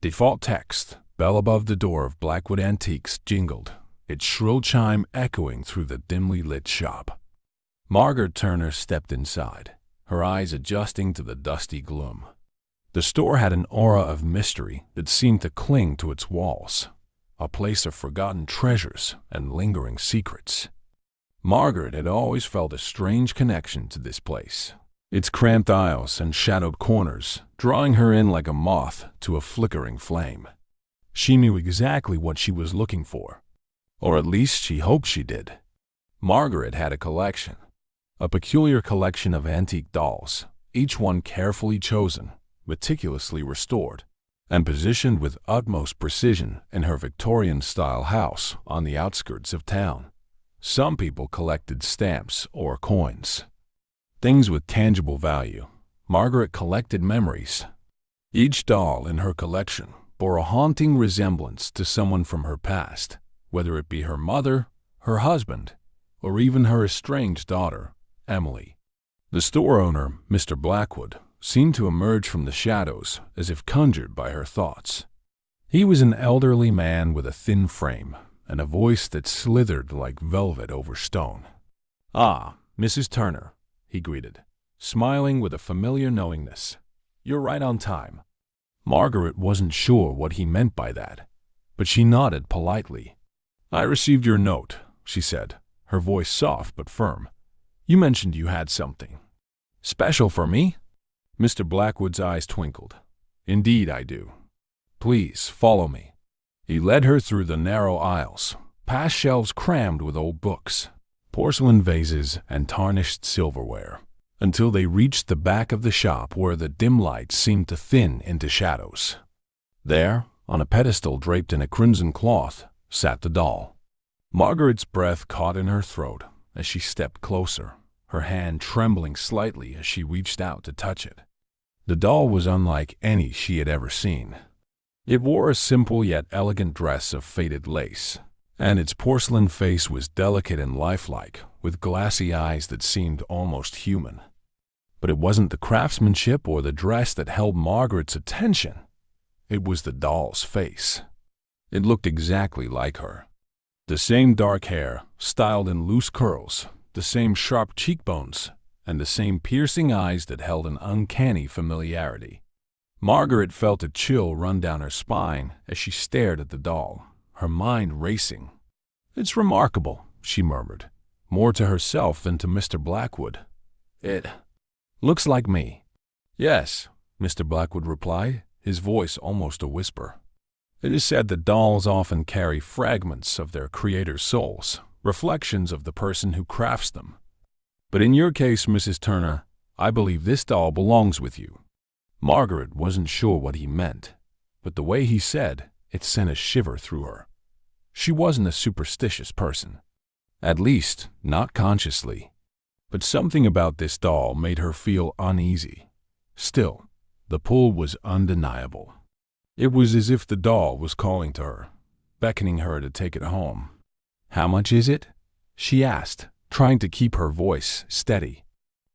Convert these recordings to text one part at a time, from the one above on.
Default text, bell above the door of Blackwood Antiques, jingled, its shrill chime echoing through the dimly lit shop. Margaret Turner stepped inside, her eyes adjusting to the dusty gloom. The store had an aura of mystery that seemed to cling to its walls, a place of forgotten treasures and lingering secrets. Margaret had always felt a strange connection to this place, its cramped aisles and shadowed corners drawing her in like a moth to a flickering flame. She knew exactly what she was looking for, or at least she hoped she did. Margaret had a collection, a peculiar collection of antique dolls, each one carefully chosen, meticulously restored, and positioned with utmost precision in her Victorian-style house on the outskirts of town. Some people collected stamps or coins, things with tangible value. Margaret collected memories. Each doll in her collection bore a haunting resemblance to someone from her past, whether it be her mother, her husband, or even her estranged daughter, Emily. The store owner, Mr. Blackwood, seemed to emerge from the shadows as if conjured by her thoughts. He was an elderly man with a thin frame and a voice that slithered like velvet over stone. "Ah, Mrs. Turner," he greeted, smiling with a familiar knowingness. "You're right on time." Margaret wasn't sure what he meant by that, but she nodded politely. "I received your note," she said, her voice soft but firm. "You mentioned you had something special for me?" Mr. Blackwood's eyes twinkled. "Indeed I do. Please follow me." He led her through the narrow aisles, past shelves crammed with old books, porcelain vases, and tarnished silverware, until they reached the back of the shop where the dim light seemed to thin into shadows. There, on a pedestal draped in a crimson cloth, sat the doll. Margaret's breath caught in her throat as she stepped closer, her hand trembling slightly as she reached out to touch it. The doll was unlike any she had ever seen. It wore a simple yet elegant dress of faded lace, and its porcelain face was delicate and lifelike, with glassy eyes that seemed almost human. But it wasn't the craftsmanship or the dress that held Margaret's attention. It was the doll's face. It looked exactly like her. The same dark hair, styled in loose curls, the same sharp cheekbones, and the same piercing eyes that held an uncanny familiarity. Margaret felt a chill run down her spine as she stared at the doll, her mind racing. "It's remarkable," she murmured, more to herself than to Mr. Blackwood. "It looks like me." "Yes," Mr. Blackwood replied, his voice almost a whisper. "It is said that dolls often carry fragments of their creator's souls, reflections of the person who crafts them. But in your case, Mrs. Turner, I believe this doll belongs with you." Margaret wasn't sure what he meant, but the way he said it sent a shiver through her. She wasn't a superstitious person, at least not consciously, but something about this doll made her feel uneasy. Still, the pull was undeniable. It was as if the doll was calling to her, beckoning her to take it home. "How much is it?" she asked, trying to keep her voice steady.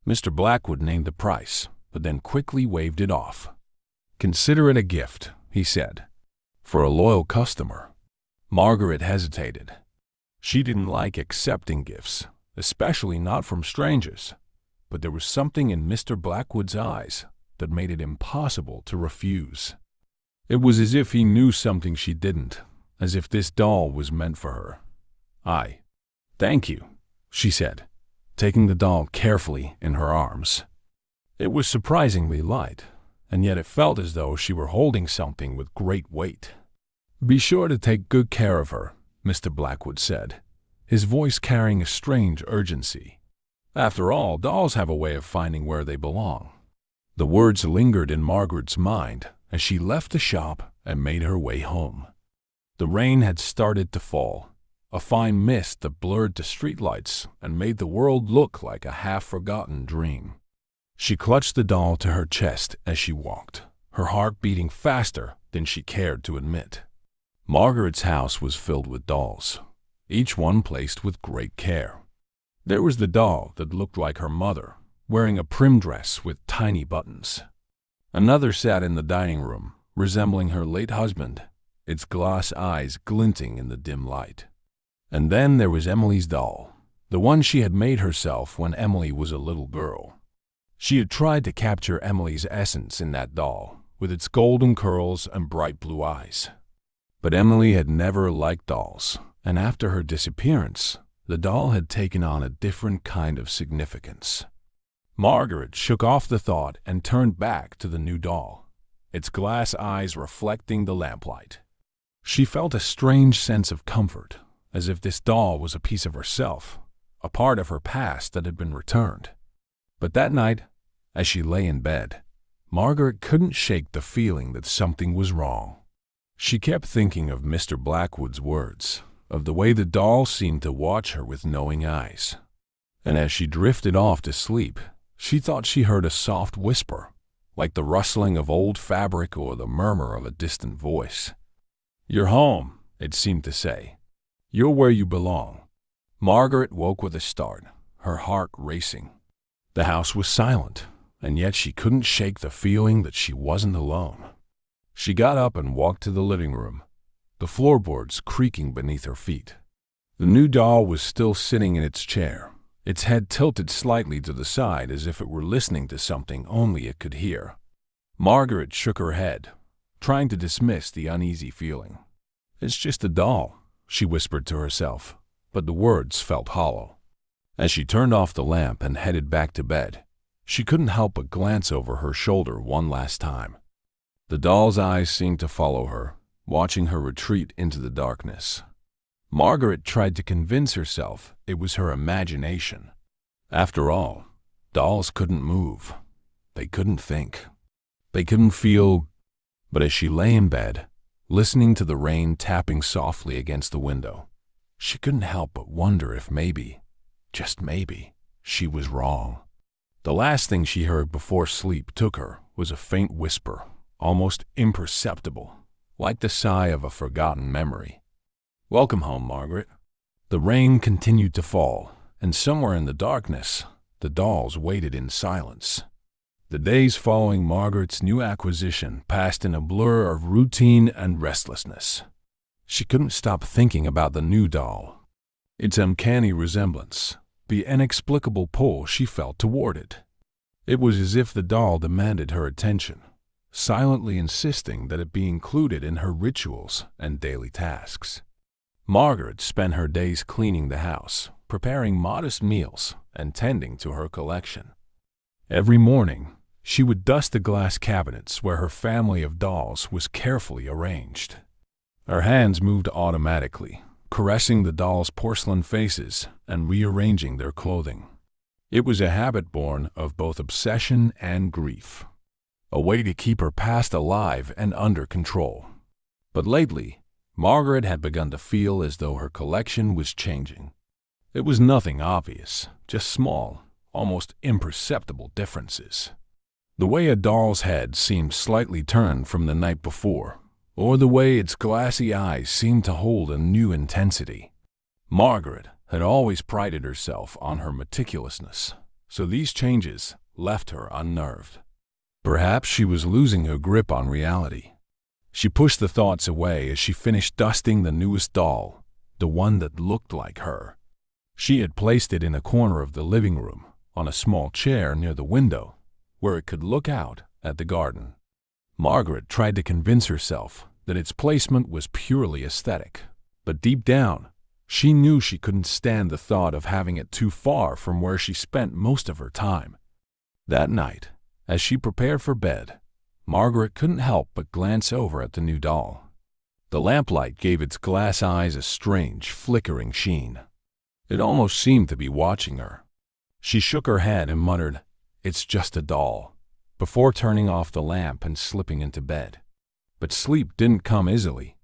Mr. Blackwood named the price, but then quickly waved it off. "Consider it a gift," he said, "for a loyal customer." Margaret hesitated. She didn't like accepting gifts, especially not from strangers, but there was something in Mr. Blackwood's eyes that made it impossible to refuse. It was as if he knew something she didn't, as if this doll was meant for her. "Thank you," she said, taking the doll carefully in her arms. It was surprisingly light, and yet it felt as though she were holding something with great weight. "Be sure to take good care of her," Mr. Blackwood said, his voice carrying a strange urgency. "After all, dolls have a way of finding where they belong." The words lingered in Margaret's mind as she left the shop and made her way home. The rain had started to fall, a fine mist that blurred the streetlights and made the world look like a half-forgotten dream. She clutched the doll to her chest as she walked, her heart beating faster than she cared to admit. Margaret's house was filled with dolls, each one placed with great care. There was the doll that looked like her mother, wearing a prim dress with tiny buttons. Another sat in the dining room, resembling her late husband, its glass eyes glinting in the dim light. And then there was Emily's doll, the one she had made herself when Emily was a little girl. She had tried to capture Emily's essence in that doll, with its golden curls and bright blue eyes. But Emily had never liked dolls, and after her disappearance, the doll had taken on a different kind of significance. Margaret shook off the thought and turned back to the new doll, its glass eyes reflecting the lamplight. She felt a strange sense of comfort, as if this doll was a piece of herself, a part of her past that had been returned. But that night, as she lay in bed, Margaret couldn't shake the feeling that something was wrong. She kept thinking of Mr. Blackwood's words, of the way the doll seemed to watch her with knowing eyes. And as she drifted off to sleep, she thought she heard a soft whisper, like the rustling of old fabric or the murmur of a distant voice. "You're home," it seemed to say. "You're where you belong." Margaret woke with a start, her heart racing. The house was silent, and yet she couldn't shake the feeling that she wasn't alone. She got up and walked to the living room, the floorboards creaking beneath her feet. The new doll was still sitting in its chair, its head tilted slightly to the side as if it were listening to something only it could hear. Margaret shook her head, trying to dismiss the uneasy feeling. "It's just a doll," she whispered to herself, but the words felt hollow. As she turned off the lamp and headed back to bed, she couldn't help but glance over her shoulder one last time. The doll's eyes seemed to follow her, watching her retreat into the darkness. Margaret tried to convince herself it was her imagination. After all, dolls couldn't move. They couldn't think. They couldn't feel. But as she lay in bed, listening to the rain tapping softly against the window, she couldn't help but wonder if maybe, just maybe, she was wrong. The last thing she heard before sleep took her was a faint whisper, almost imperceptible, like the sigh of a forgotten memory. "Welcome home, Margaret." The rain continued to fall, and somewhere in the darkness, the dolls waited in silence. The days following Margaret's new acquisition passed in a blur of routine and restlessness. She couldn't stop thinking about the new doll, its uncanny resemblance, the inexplicable pull she felt toward it. It was as if the doll demanded her attention, silently insisting that it be included in her rituals and daily tasks. Margaret spent her days cleaning the house, preparing modest meals, and tending to her collection. Every morning, she would dust the glass cabinets where her family of dolls was carefully arranged. Her hands moved automatically, caressing the dolls' porcelain faces and rearranging their clothing. It was a habit born of both obsession and grief, a way to keep her past alive and under control. But lately, Margaret had begun to feel as though her collection was changing. It was nothing obvious, just small, almost imperceptible differences. The way a doll's head seemed slightly turned from the night before, or the way its glassy eyes seemed to hold a new intensity. Margaret had always prided herself on her meticulousness, so these changes left her unnerved. Perhaps she was losing her grip on reality. She pushed the thoughts away as she finished dusting the newest doll, the one that looked like her. She had placed it in a corner of the living room, on a small chair near the window, where it could look out at the garden. Margaret tried to convince herself that its placement was purely aesthetic, but deep down, she knew she couldn't stand the thought of having it too far from where she spent most of her time. That night, as she prepared for bed, Margaret couldn't help but glance over at the new doll. The lamplight gave its glass eyes a strange, flickering sheen. It almost seemed to be watching her. She shook her head and muttered, "It's just a doll," before turning off the lamp and slipping into bed. But sleep didn't come easily.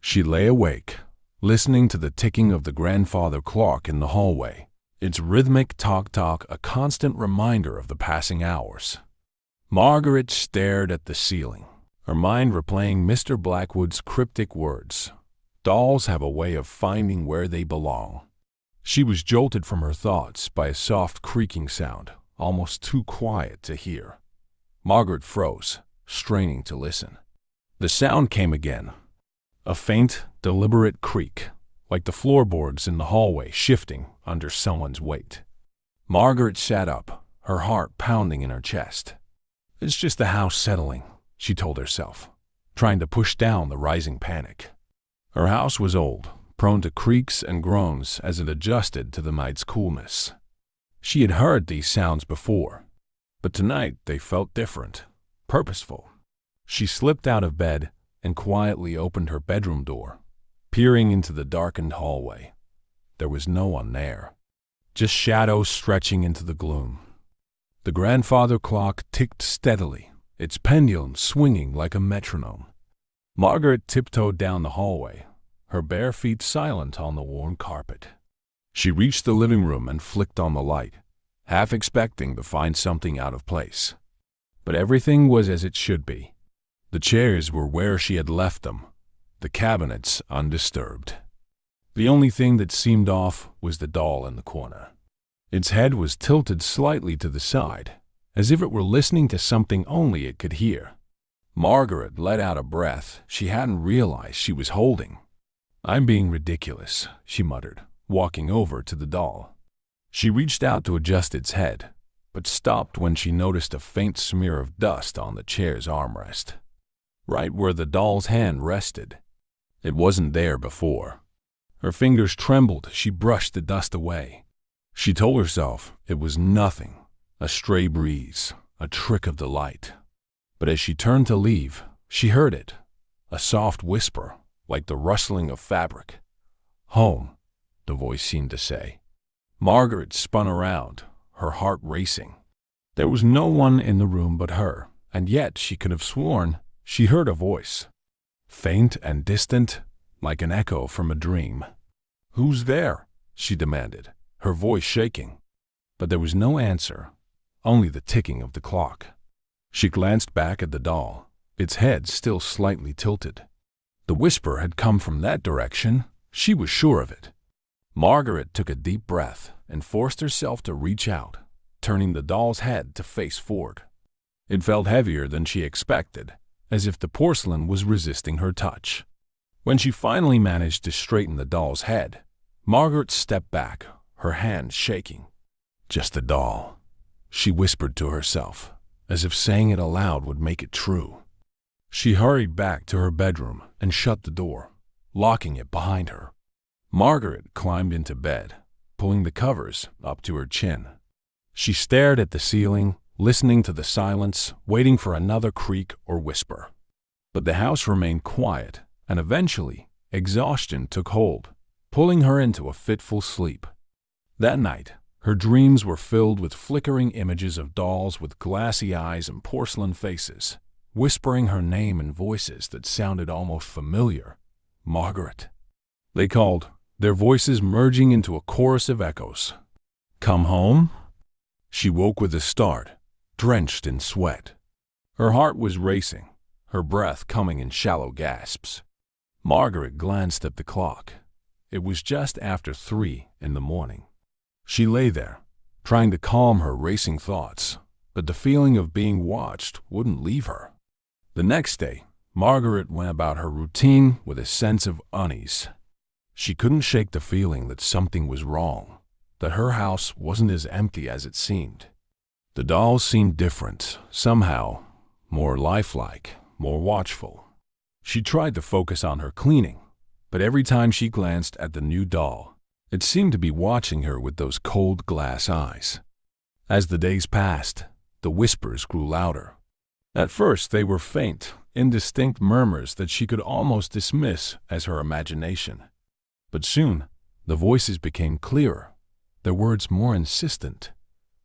She lay awake, listening to the ticking of the grandfather clock in the hallway, its rhythmic tock-tock a constant reminder of the passing hours. Margaret stared at the ceiling, her mind replaying Mr. Blackwood's cryptic words. Dolls have a way of finding where they belong. She was jolted from her thoughts by a soft creaking sound, almost too quiet to hear. Margaret froze, straining to listen. The sound came again, a faint, deliberate creak, like the floorboards in the hallway shifting under someone's weight. Margaret sat up, her heart pounding in her chest. "It's just the house settling," she told herself, trying to push down the rising panic. Her house was old, prone to creaks and groans as it adjusted to the night's coolness. She had heard these sounds before, but tonight they felt different, purposeful. She slipped out of bed and quietly opened her bedroom door, peering into the darkened hallway. There was no one there, just shadows stretching into the gloom. The grandfather clock ticked steadily, its pendulum swinging like a metronome. Margaret tiptoed down the hallway, her bare feet silent on the worn carpet. She reached the living room and flicked on the light, half expecting to find something out of place. But everything was as it should be. The chairs were where she had left them, the cabinets undisturbed. The only thing that seemed off was the doll in the corner. Its head was tilted slightly to the side, as if it were listening to something only it could hear. Margaret let out a breath she hadn't realized she was holding. "I'm being ridiculous," she muttered, walking over to the doll. She reached out to adjust its head, but stopped when she noticed a faint smear of dust on the chair's armrest, right where the doll's hand rested. It wasn't there before. Her fingers trembled as she brushed the dust away. She told herself it was nothing, a stray breeze, a trick of the light. But as she turned to leave, she heard it, a soft whisper, like the rustling of fabric. "Home," the voice seemed to say. Margaret spun around, her heart racing. There was no one in the room but her, and yet she could have sworn she heard a voice, faint and distant, like an echo from a dream. "Who's there?" she demanded, her voice shaking. But there was no answer, only the ticking of the clock. She glanced back at the doll, its head still slightly tilted. The whisper had come from that direction, she was sure of it. Margaret took a deep breath and forced herself to reach out, turning the doll's head to face forward. It felt heavier than she expected, as if the porcelain was resisting her touch. When she finally managed to straighten the doll's head, Margaret stepped back, her hand shaking. "Just a doll," she whispered to herself, as if saying it aloud would make it true. She hurried back to her bedroom and shut the door, locking it behind her. Margaret climbed into bed, pulling the covers up to her chin. She stared at the ceiling, listening to the silence, waiting for another creak or whisper. But the house remained quiet, and eventually, exhaustion took hold, pulling her into a fitful sleep. That night, her dreams were filled with flickering images of dolls with glassy eyes and porcelain faces, whispering her name in voices that sounded almost familiar. "Margaret." They called, their voices merging into a chorus of echoes. "Come home?" She woke with a start, drenched in sweat. Her heart was racing, her breath coming in shallow gasps. Margaret glanced at the clock. It was just after 3 in the morning. She lay there, trying to calm her racing thoughts, but the feeling of being watched wouldn't leave her. The next day, Margaret went about her routine with a sense of unease. She couldn't shake the feeling that something was wrong, that her house wasn't as empty as it seemed. The dolls seemed different, somehow, more lifelike, more watchful. She tried to focus on her cleaning, but every time she glanced at the new doll, it seemed to be watching her with those cold glass eyes. As the days passed, the whispers grew louder. At first they were faint, indistinct murmurs that she could almost dismiss as her imagination. But soon, the voices became clearer, their words more insistent.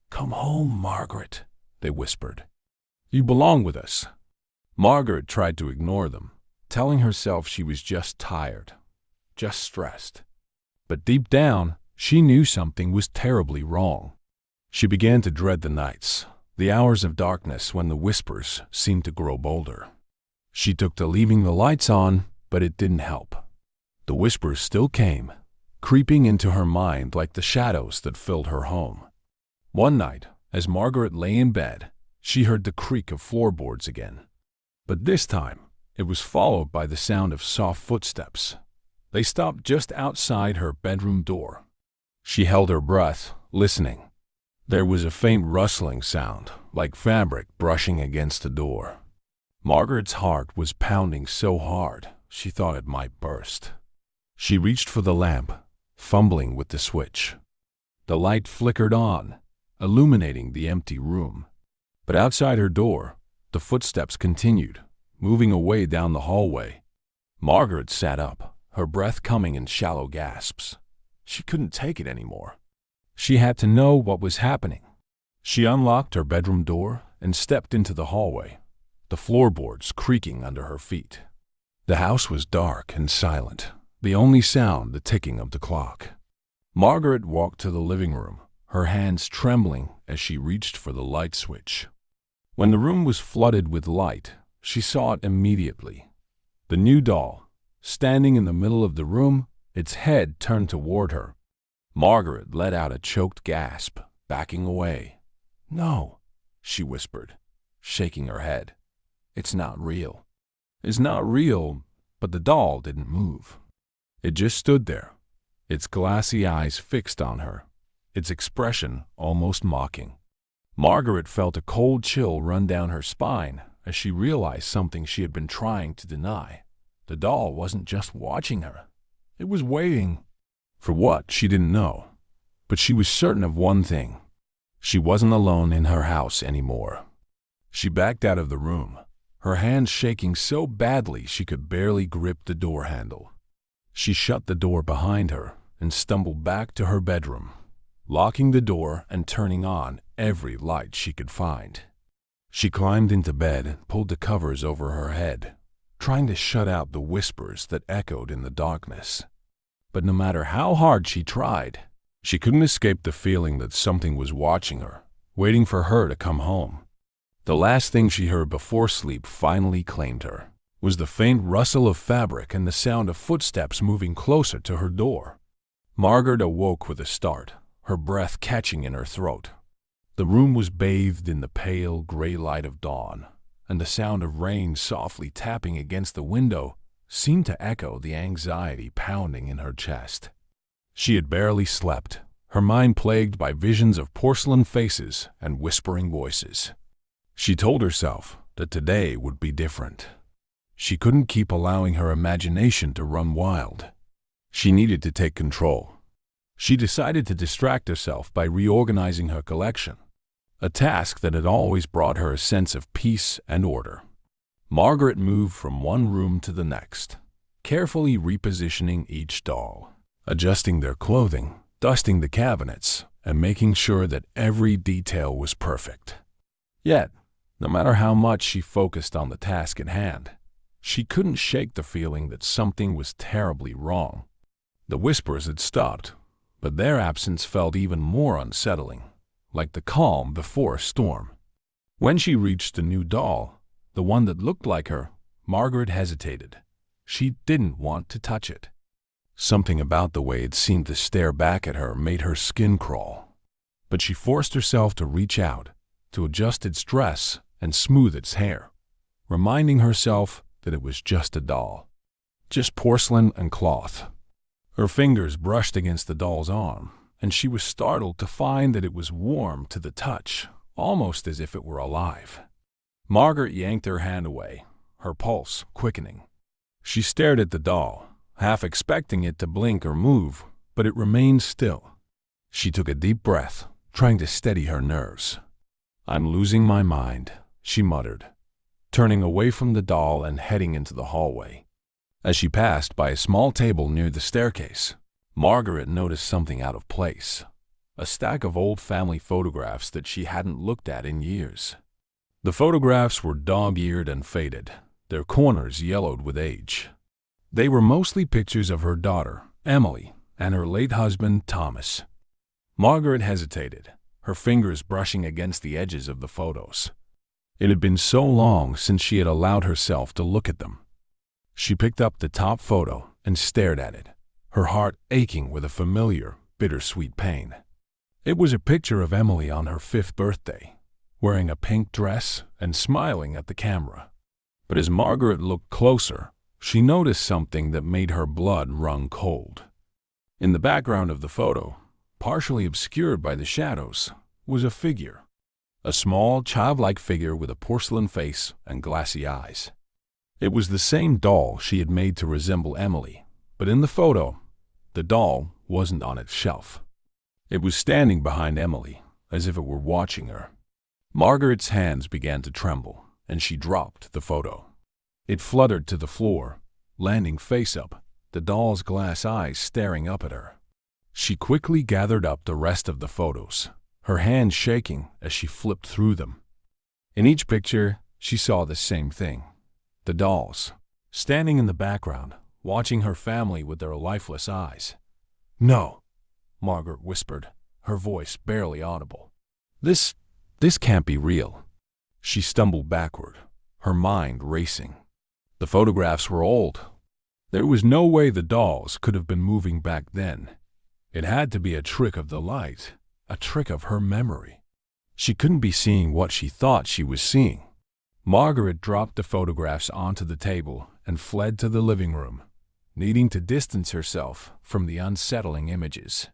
"Come home, Margaret," they whispered. "You belong with us." Margaret tried to ignore them, telling herself she was just tired, just stressed. But deep down, she knew something was terribly wrong. She began to dread the nights, the hours of darkness when the whispers seemed to grow bolder. She took to leaving the lights on, but it didn't help. The whispers still came, creeping into her mind like the shadows that filled her home. One night, as Margaret lay in bed, she heard the creak of floorboards again. But this time, It was followed by the sound of soft footsteps. They stopped just outside her bedroom door. She held her breath, listening. There was a faint rustling sound, like fabric brushing against the door. Margaret's heart was pounding so hard, she thought it might burst. She reached for the lamp, fumbling with the switch. The light flickered on, illuminating the empty room. But outside her door, the footsteps continued, moving away down the hallway. Margaret sat up, her breath coming in shallow gasps. She couldn't take it anymore. She had to know what was happening. She unlocked her bedroom door and stepped into the hallway, the floorboards creaking under her feet. The house was dark and silent, the only sound the ticking of the clock. Margaret walked to the living room, her hands trembling as she reached for the light switch. When the room was flooded with light, she saw it immediately. The new doll, standing in the middle of the room, its head turned toward her. Margaret let out a choked gasp, backing away. "No," she whispered, shaking her head. "It's not real." "It's not real," but the doll didn't move. It just stood there, its glassy eyes fixed on her, its expression almost mocking. Margaret felt a cold chill run down her spine as she realized something she had been trying to deny. The doll wasn't just watching her. It was waiting. For what, she didn't know. But she was certain of one thing. She wasn't alone in her house anymore. She backed out of the room, her hands shaking so badly she could barely grip the door handle. She shut the door behind her and stumbled back to her bedroom, locking the door and turning on every light she could find. She climbed into bed and pulled the covers over her head, trying to shut out the whispers that echoed in the darkness. But no matter how hard she tried, she couldn't escape the feeling that something was watching her, waiting for her to come home. The last thing she heard before sleep finally claimed her was the faint rustle of fabric and the sound of footsteps moving closer to her door. Margaret awoke with a start, her breath catching in her throat. The room was bathed in the pale, gray light of dawn, and the sound of rain softly tapping against the window seemed to echo the anxiety pounding in her chest. She had barely slept, her mind plagued by visions of porcelain faces and whispering voices. She told herself that today would be different. She couldn't keep allowing her imagination to run wild. She needed to take control. She decided to distract herself by reorganizing her collection, a task that had always brought her a sense of peace and order. Margaret moved from one room to the next, carefully repositioning each doll, adjusting their clothing, dusting the cabinets, and making sure that every detail was perfect. Yet, no matter how much she focused on the task at hand, she couldn't shake the feeling that something was terribly wrong. The whispers had stopped, but their absence felt even more unsettling, like the calm before a storm. When she reached the new doll, the one that looked like her, Margaret hesitated. She didn't want to touch it. Something about the way it seemed to stare back at her made her skin crawl. But she forced herself to reach out, to adjust its dress and smooth its hair, reminding herself that it was just a doll, just porcelain and cloth. Her fingers brushed against the doll's arm, and she was startled to find that it was warm to the touch, almost as if it were alive. Margaret yanked her hand away, her pulse quickening. She stared at the doll, half expecting it to blink or move, but it remained still. She took a deep breath, trying to steady her nerves. "I'm losing my mind," she muttered, turning away from the doll and heading into the hallway. As she passed by a small table near the staircase, Margaret noticed something out of place, a stack of old family photographs that she hadn't looked at in years. The photographs were dog-eared and faded, their corners yellowed with age. They were mostly pictures of her daughter, Emily, and her late husband, Thomas. Margaret hesitated, her fingers brushing against the edges of the photos. It had been so long since she had allowed herself to look at them. She picked up the top photo and stared at it, her heart aching with a familiar, bittersweet pain. It was a picture of Emily on her 5th birthday, wearing a pink dress and smiling at the camera. But as Margaret looked closer, she noticed something that made her blood run cold. In the background of the photo, partially obscured by the shadows, was a figure. A small, childlike figure with a porcelain face and glassy eyes. It was the same doll she had made to resemble Emily, but in the photo, the doll wasn't on its shelf. It was standing behind Emily, as if it were watching her. Margaret's hands began to tremble, and she dropped the photo. It fluttered to the floor, landing face up, the doll's glass eyes staring up at her. She quickly gathered up the rest of the photos, her hands shaking as she flipped through them. In each picture, she saw the same thing. The dolls, standing in the background, watching her family with their lifeless eyes. "No," Margaret whispered, her voice barely audible. This can't be real." She stumbled backward, her mind racing. The photographs were old. There was no way the dolls could have been moving back then. It had to be a trick of the light, a trick of her memory. She couldn't be seeing what she thought she was seeing. Margaret dropped the photographs onto the table and fled to the living room, needing to distance herself from the unsettling images.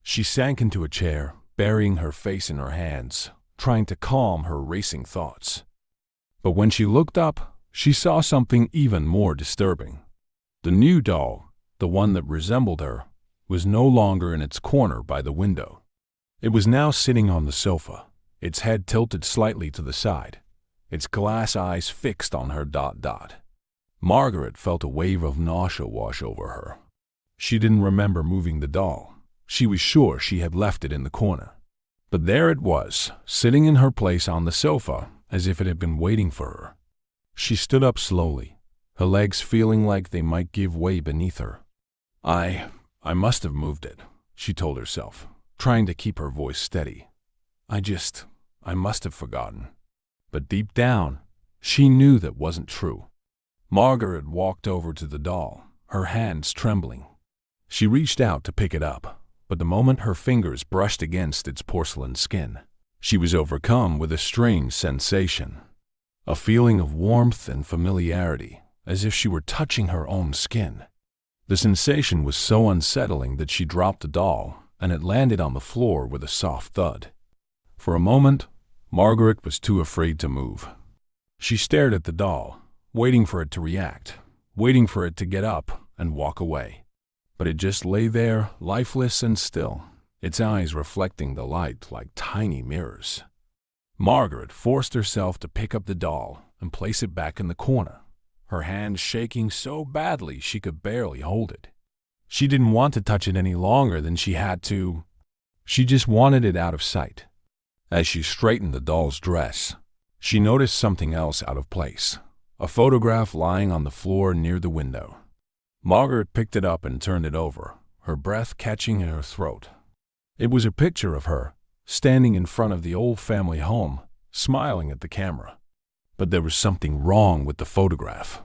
She sank into a chair, burying her face in her hands, trying to calm her racing thoughts. But when she looked up, she saw something even more disturbing. The new doll, the one that resembled her, was no longer in its corner by the window. It was now sitting on the sofa, its head tilted slightly to the side, its glass eyes fixed on her. Margaret felt a wave of nausea wash over her. She didn't remember moving the doll. She was sure she had left it in the corner. But there it was, sitting in her place on the sofa, as if it had been waiting for her. She stood up slowly, her legs feeling like they might give way beneath her. I must have moved it," she told herself, trying to keep her voice steady. I must have forgotten." But deep down, she knew that wasn't true. Margaret walked over to the doll, her hands trembling. She reached out to pick it up, but the moment her fingers brushed against its porcelain skin, she was overcome with a strange sensation. A feeling of warmth and familiarity, as if she were touching her own skin. The sensation was so unsettling that she dropped the doll, and it landed on the floor with a soft thud. For a moment, Margaret was too afraid to move. She stared at the doll, waiting for it to react, waiting for it to get up and walk away. But it just lay there, lifeless and still, its eyes reflecting the light like tiny mirrors. Margaret forced herself to pick up the doll and place it back in the corner, her hands shaking so badly she could barely hold it. She didn't want to touch it any longer than she had to. She just wanted it out of sight. As she straightened the doll's dress, she noticed something else out of place, a photograph lying on the floor near the window. Margaret picked it up and turned it over, her breath catching in her throat. It was a picture of her, standing in front of the old family home, smiling at the camera. But there was something wrong with the photograph.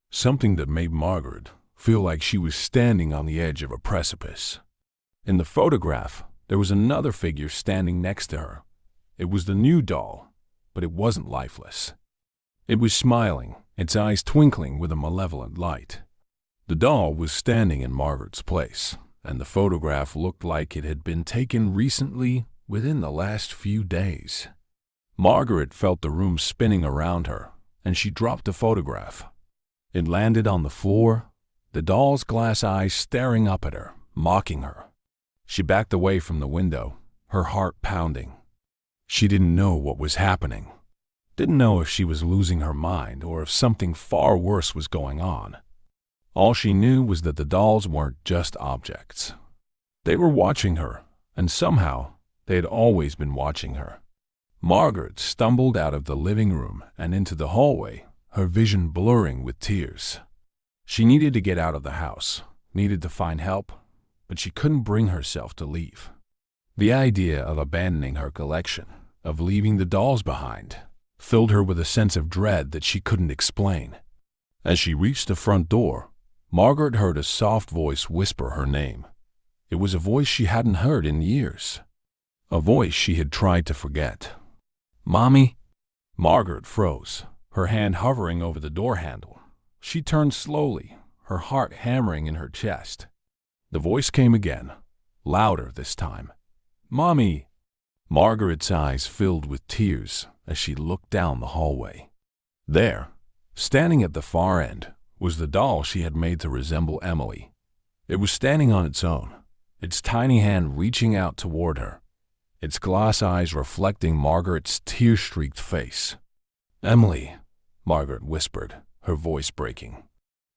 Something that made Margaret feel like she was standing on the edge of a precipice. In the photograph, there was another figure standing next to her. It was the new doll, but it wasn't lifeless. It was smiling, its eyes twinkling with a malevolent light. The doll was standing in Margaret's place, and the photograph looked like it had been taken recently, within the last few days. Margaret felt the room spinning around her, and she dropped the photograph. It landed on the floor, the doll's glass eyes staring up at her, mocking her. She backed away from the window, her heart pounding. She didn't know what was happening. Didn't know if she was losing her mind or if something far worse was going on. All she knew was that the dolls weren't just objects. They were watching her, and somehow they had always been watching her. Margaret stumbled out of the living room and into the hallway, her vision blurring with tears. She needed to get out of the house, needed to find help, but she couldn't bring herself to leave. The idea of abandoning her collection, of leaving the dolls behind, filled her with a sense of dread that she couldn't explain. As she reached the front door, Margaret heard a soft voice whisper her name. It was a voice she hadn't heard in years, a voice she had tried to forget. "Mommy?" Margaret froze, her hand hovering over the door handle. She turned slowly, her heart hammering in her chest. The voice came again, louder this time. "Mommy!" Margaret's eyes filled with tears as she looked down the hallway. There, standing at the far end, was the doll she had made to resemble Emily. It was standing on its own, its tiny hand reaching out toward her, its glass eyes reflecting Margaret's tear-streaked face. "Emily," Margaret whispered, her voice breaking.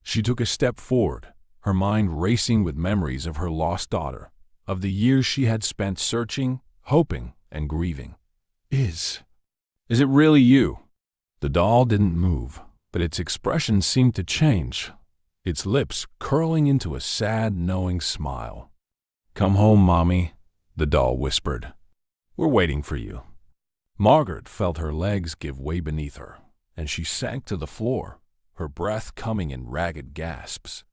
She took a step forward, her mind racing with memories of her lost daughter, of the years she had spent searching, hoping, and grieving. Is it really you?" The doll didn't move, but its expression seemed to change, its lips curling into a sad, knowing smile. "Come home, Mommy," the doll whispered. "We're waiting for you." Margaret felt her legs give way beneath her, and she sank to the floor, her breath coming in ragged gasps.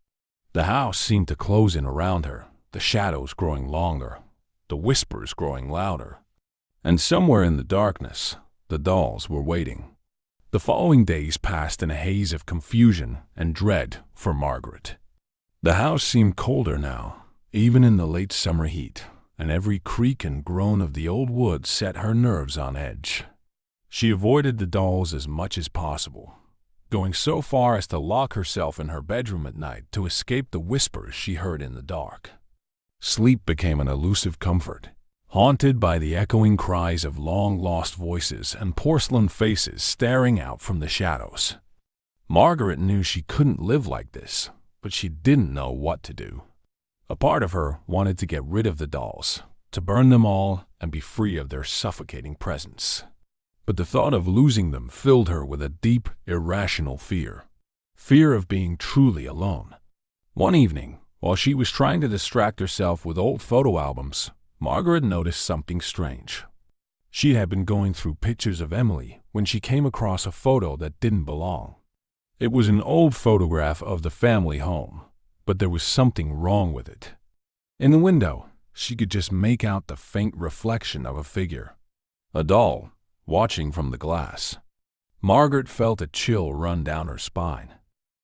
The house seemed to close in around her, the shadows growing longer, the whispers growing louder. And somewhere in the darkness, the dolls were waiting. The following days passed in a haze of confusion and dread for Margaret. The house seemed colder now, even in the late summer heat, and every creak and groan of the old wood set her nerves on edge. She avoided the dolls as much as possible, going so far as to lock herself in her bedroom at night to escape the whispers she heard in the dark. Sleep became an elusive comfort, haunted by the echoing cries of long-lost voices and porcelain faces staring out from the shadows. Margaret knew she couldn't live like this, but she didn't know what to do. A part of her wanted to get rid of the dolls, to burn them all and be free of their suffocating presence. But the thought of losing them filled her with a deep, irrational fear. Fear of being truly alone. One evening, while she was trying to distract herself with old photo albums, Margaret noticed something strange. She had been going through pictures of Emily when she came across a photo that didn't belong. It was an old photograph of the family home, but there was something wrong with it. In the window, she could just make out the faint reflection of a figure. A doll, watching from the glass. Margaret felt a chill run down her spine.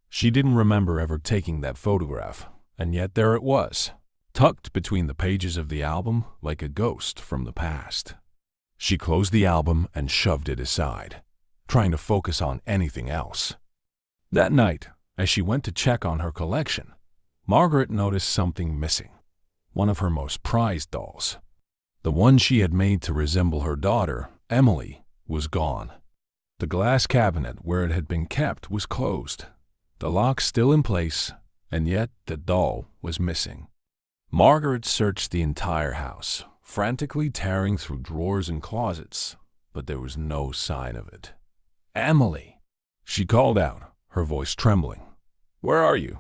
She didn't remember ever taking that photograph, and yet there it was, tucked between the pages of the album like a ghost from the past. She closed the album and shoved it aside, trying to focus on anything else. That night, as she went to check on her collection, Margaret noticed something missing. One of her most prized dolls. The one she had made to resemble her daughter, Emily, was gone. The glass cabinet where it had been kept was closed, the lock still in place, and yet the doll was missing. Margaret searched the entire house, frantically tearing through drawers and closets, but there was no sign of it. "Emily!" She called out, her voice trembling. "Where are you?"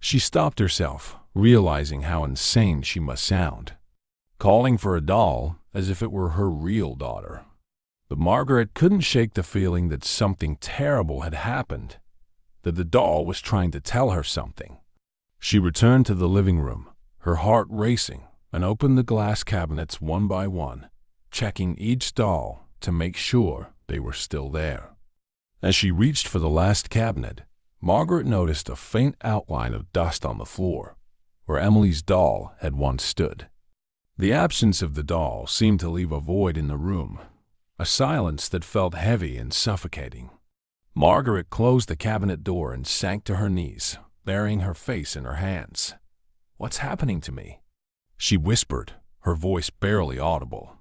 She stopped herself, realizing how insane she must sound, calling for a doll as if it were her real daughter. But Margaret couldn't shake the feeling that something terrible had happened, that the doll was trying to tell her something. She returned to the living room, her heart racing, and opened the glass cabinets one by one, checking each doll to make sure they were still there. As she reached for the last cabinet, Margaret noticed a faint outline of dust on the floor, where Emily's doll had once stood. The absence of the doll seemed to leave a void in the room, a silence that felt heavy and suffocating. Margaret closed the cabinet door and sank to her knees, burying her face in her hands. "What's happening to me?" she whispered, her voice barely audible.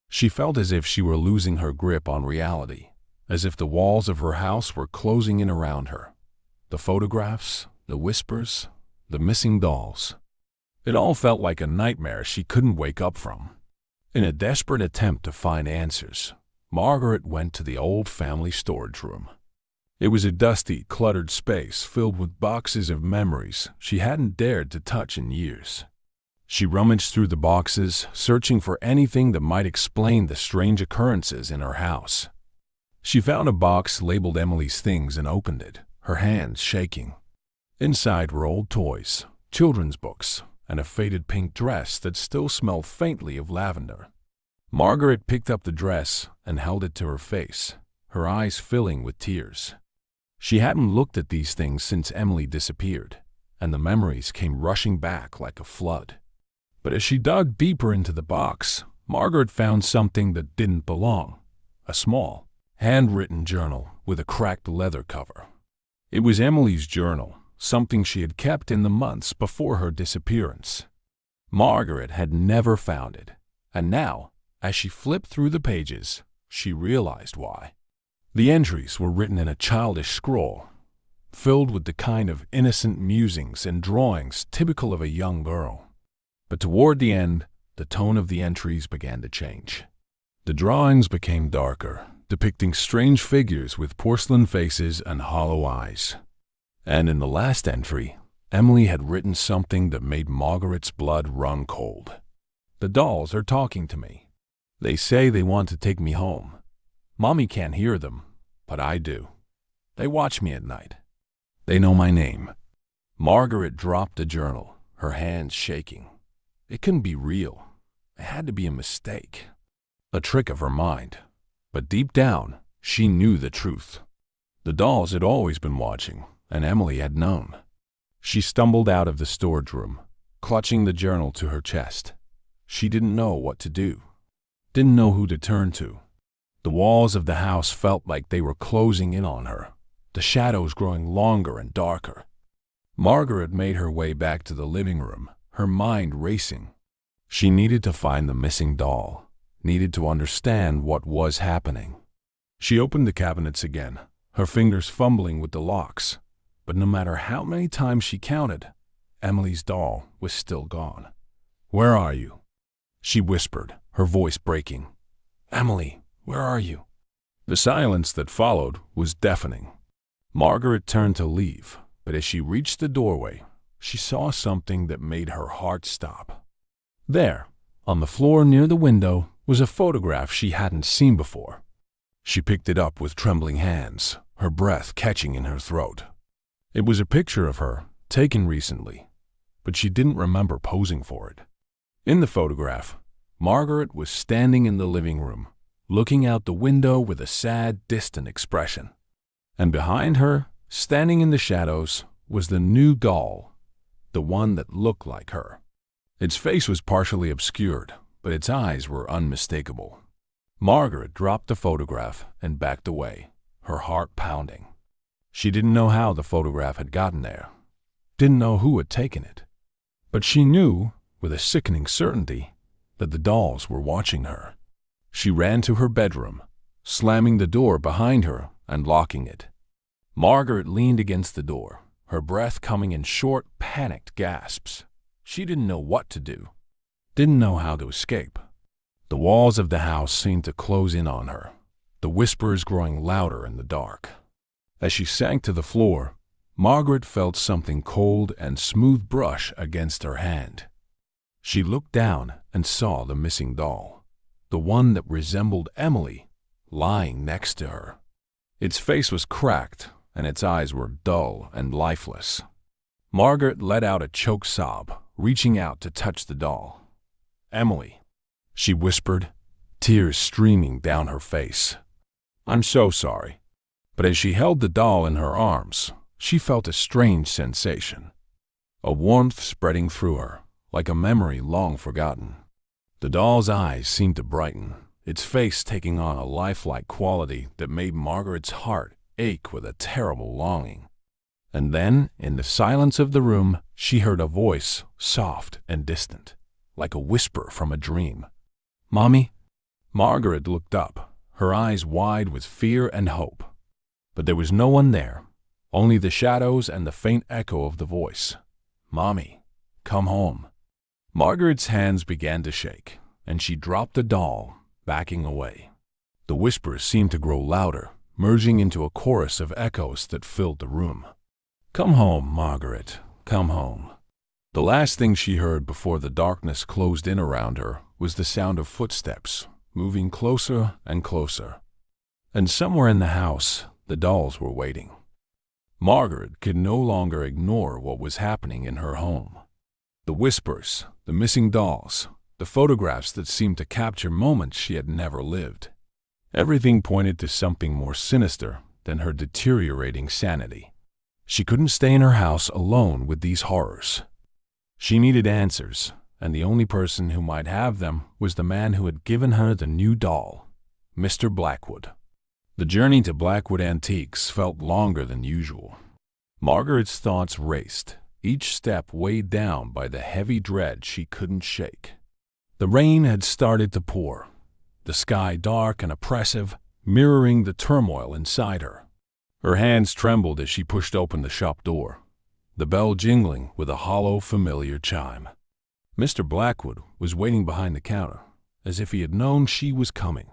She felt as if she were losing her grip on reality, as if the walls of her house were closing in around her. The photographs, the whispers, the missing dolls. It all felt like a nightmare she couldn't wake up from. In a desperate attempt to find answers, Margaret went to the old family storage room. It was a dusty, cluttered space filled with boxes of memories she hadn't dared to touch in years. She rummaged through the boxes, searching for anything that might explain the strange occurrences in her house. She found a box labeled Emily's things and opened it, her hands shaking. Inside were old toys, children's books, and a faded pink dress that still smelled faintly of lavender. Margaret picked up the dress and held it to her face, her eyes filling with tears. She hadn't looked at these things since Emily disappeared, and the memories came rushing back like a flood. But as she dug deeper into the box, Margaret found something that didn't belong: a small, handwritten journal with a cracked leather cover. It was Emily's journal, something she had kept in the months before her disappearance. Margaret had never found it, and now, as she flipped through the pages, she realized why. The entries were written in a childish scroll, filled with the kind of innocent musings and drawings typical of a young girl. But toward the end, the tone of the entries began to change. The drawings became darker, depicting strange figures with porcelain faces and hollow eyes. And in the last entry, Emily had written something that made Margaret's blood run cold. "The dolls are talking to me. They say they want to take me home. Mommy can't hear them, but I do. They watch me at night. They know my name." Margaret dropped the journal, her hands shaking. It couldn't be real. It had to be a mistake, a trick of her mind. But deep down, she knew the truth. The dolls had always been watching, and Emily had known. She stumbled out of the storage room, clutching the journal to her chest. She didn't know what to do, didn't know who to turn to. The walls of the house felt like they were closing in on her, the shadows growing longer and darker. Margaret made her way back to the living room, her mind racing. She needed to find the missing doll, needed to understand what was happening. She opened the cabinets again, her fingers fumbling with the locks. But no matter how many times she counted, Emily's doll was still gone. "Where are you?" she whispered, her voice breaking. "Emily, where are you?" The silence that followed was deafening. Margaret turned to leave, but as she reached the doorway, she saw something that made her heart stop. There, on the floor near the window, was a photograph she hadn't seen before. She picked it up with trembling hands, her breath catching in her throat. It was a picture of her, taken recently, but she didn't remember posing for it. In the photograph, Margaret was standing in the living room, looking out the window with a sad, distant expression. And behind her, standing in the shadows, was the new doll, the one that looked like her. Its face was partially obscured, but its eyes were unmistakable. Margaret dropped the photograph and backed away, her heart pounding. She didn't know how the photograph had gotten there, didn't know who had taken it. But she knew, with a sickening certainty, that the dolls were watching her. She ran to her bedroom, slamming the door behind her and locking it. Margaret leaned against the door, her breath coming in short, panicked gasps. She didn't know what to do, didn't know how to escape. The walls of the house seemed to close in on her, the whispers growing louder in the dark. As she sank to the floor, Margaret felt something cold and smooth brush against her hand. She looked down and saw the missing doll, the one that resembled Emily, lying next to her. Its face was cracked, and its eyes were dull and lifeless. Margaret let out a choked sob, reaching out to touch the doll. "Emily," she whispered, tears streaming down her face. "I'm so sorry." But as she held the doll in her arms, she felt a strange sensation, a warmth spreading through her, like a memory long forgotten. The doll's eyes seemed to brighten, its face taking on a lifelike quality that made Margaret's heart ache with a terrible longing. And then, in the silence of the room, she heard a voice, soft and distant, like a whisper from a dream. "Mommy?" Margaret looked up, her eyes wide with fear and hope. But there was no one there, only the shadows and the faint echo of the voice. "Mommy, come home." Margaret's hands began to shake, and she dropped the doll, backing away. The whispers seemed to grow louder, merging into a chorus of echoes that filled the room. "Come home, Margaret, come home." The last thing she heard before the darkness closed in around her was the sound of footsteps, moving closer and closer. And somewhere in the house, the dolls were waiting. Margaret could no longer ignore what was happening in her home. The whispers, the missing dolls, the photographs that seemed to capture moments she had never lived. Everything pointed to something more sinister than her deteriorating sanity. She couldn't stay in her house alone with these horrors. She needed answers, and the only person who might have them was the man who had given her the new doll, Mr. Blackwood. The journey to Blackwood Antiques felt longer than usual. Margaret's thoughts raced, each step weighed down by the heavy dread she couldn't shake. The rain had started to pour, the sky dark and oppressive, mirroring the turmoil inside her. Her hands trembled as she pushed open the shop door, the bell jingling with a hollow, familiar chime. Mr. Blackwood was waiting behind the counter, as if he had known she was coming.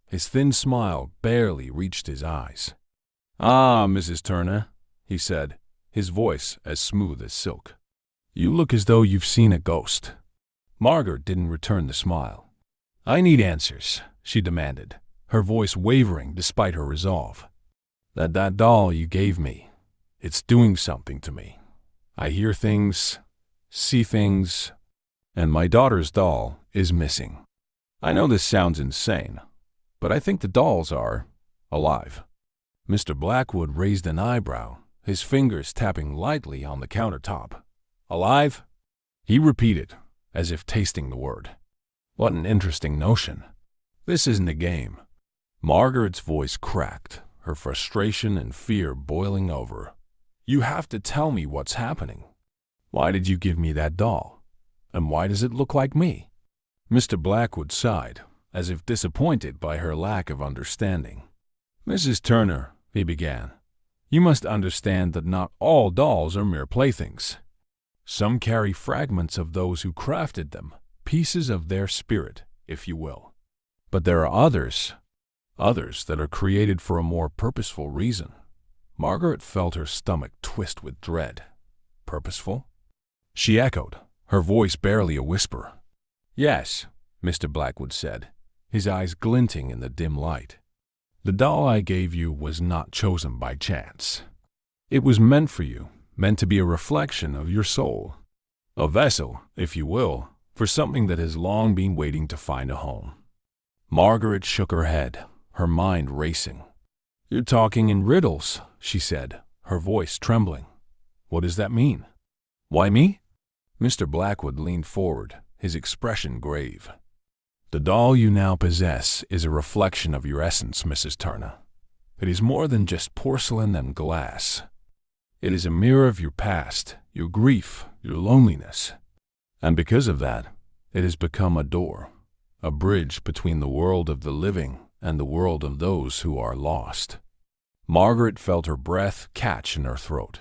His thin smile barely reached his eyes. "Ah, Mrs. Turner," he said, his voice as smooth as silk. "You look as though you've seen a ghost." Margaret didn't return the smile. "I need answers," she demanded, her voice wavering despite her resolve. That doll you gave me, it's doing something to me. I hear things, see things, and my daughter's doll is missing. I know this sounds insane, but I think the dolls are alive." Mr. Blackwood raised an eyebrow, his fingers tapping lightly on the countertop. "Alive?" he repeated, as if tasting the word. "What an interesting notion. This isn't a game." Margaret's voice cracked, her frustration and fear boiling over. "You have to tell me what's happening. Why did you give me that doll? And why does it look like me?" Mr. Blackwood sighed, as if disappointed by her lack of understanding. "Mrs. Turner," he began, "you must understand that not all dolls are mere playthings. Some carry fragments of those who crafted them, pieces of their spirit, if you will. But there are others that are created for a more purposeful reason." Margaret felt her stomach twist with dread. "Purposeful?" she echoed, her voice barely a whisper. "Yes," Mr. Blackwood said, his eyes glinting in the dim light. "The doll I gave you was not chosen by chance. It was meant for you, meant to be a reflection of your soul. A vessel, if you will, for something that has long been waiting to find a home." Margaret shook her head, her mind racing. "You're talking in riddles," she said, her voice trembling. "What does that mean?" "Why me?" Mr. Blackwood leaned forward, his expression grave. "The doll you now possess is a reflection of your essence, Mrs. Turner. It is more than just porcelain and glass. It is a mirror of your past, your grief, your loneliness. And because of that, it has become a door, a bridge between the world of the living and the world of those who are lost." Margaret felt her breath catch in her throat.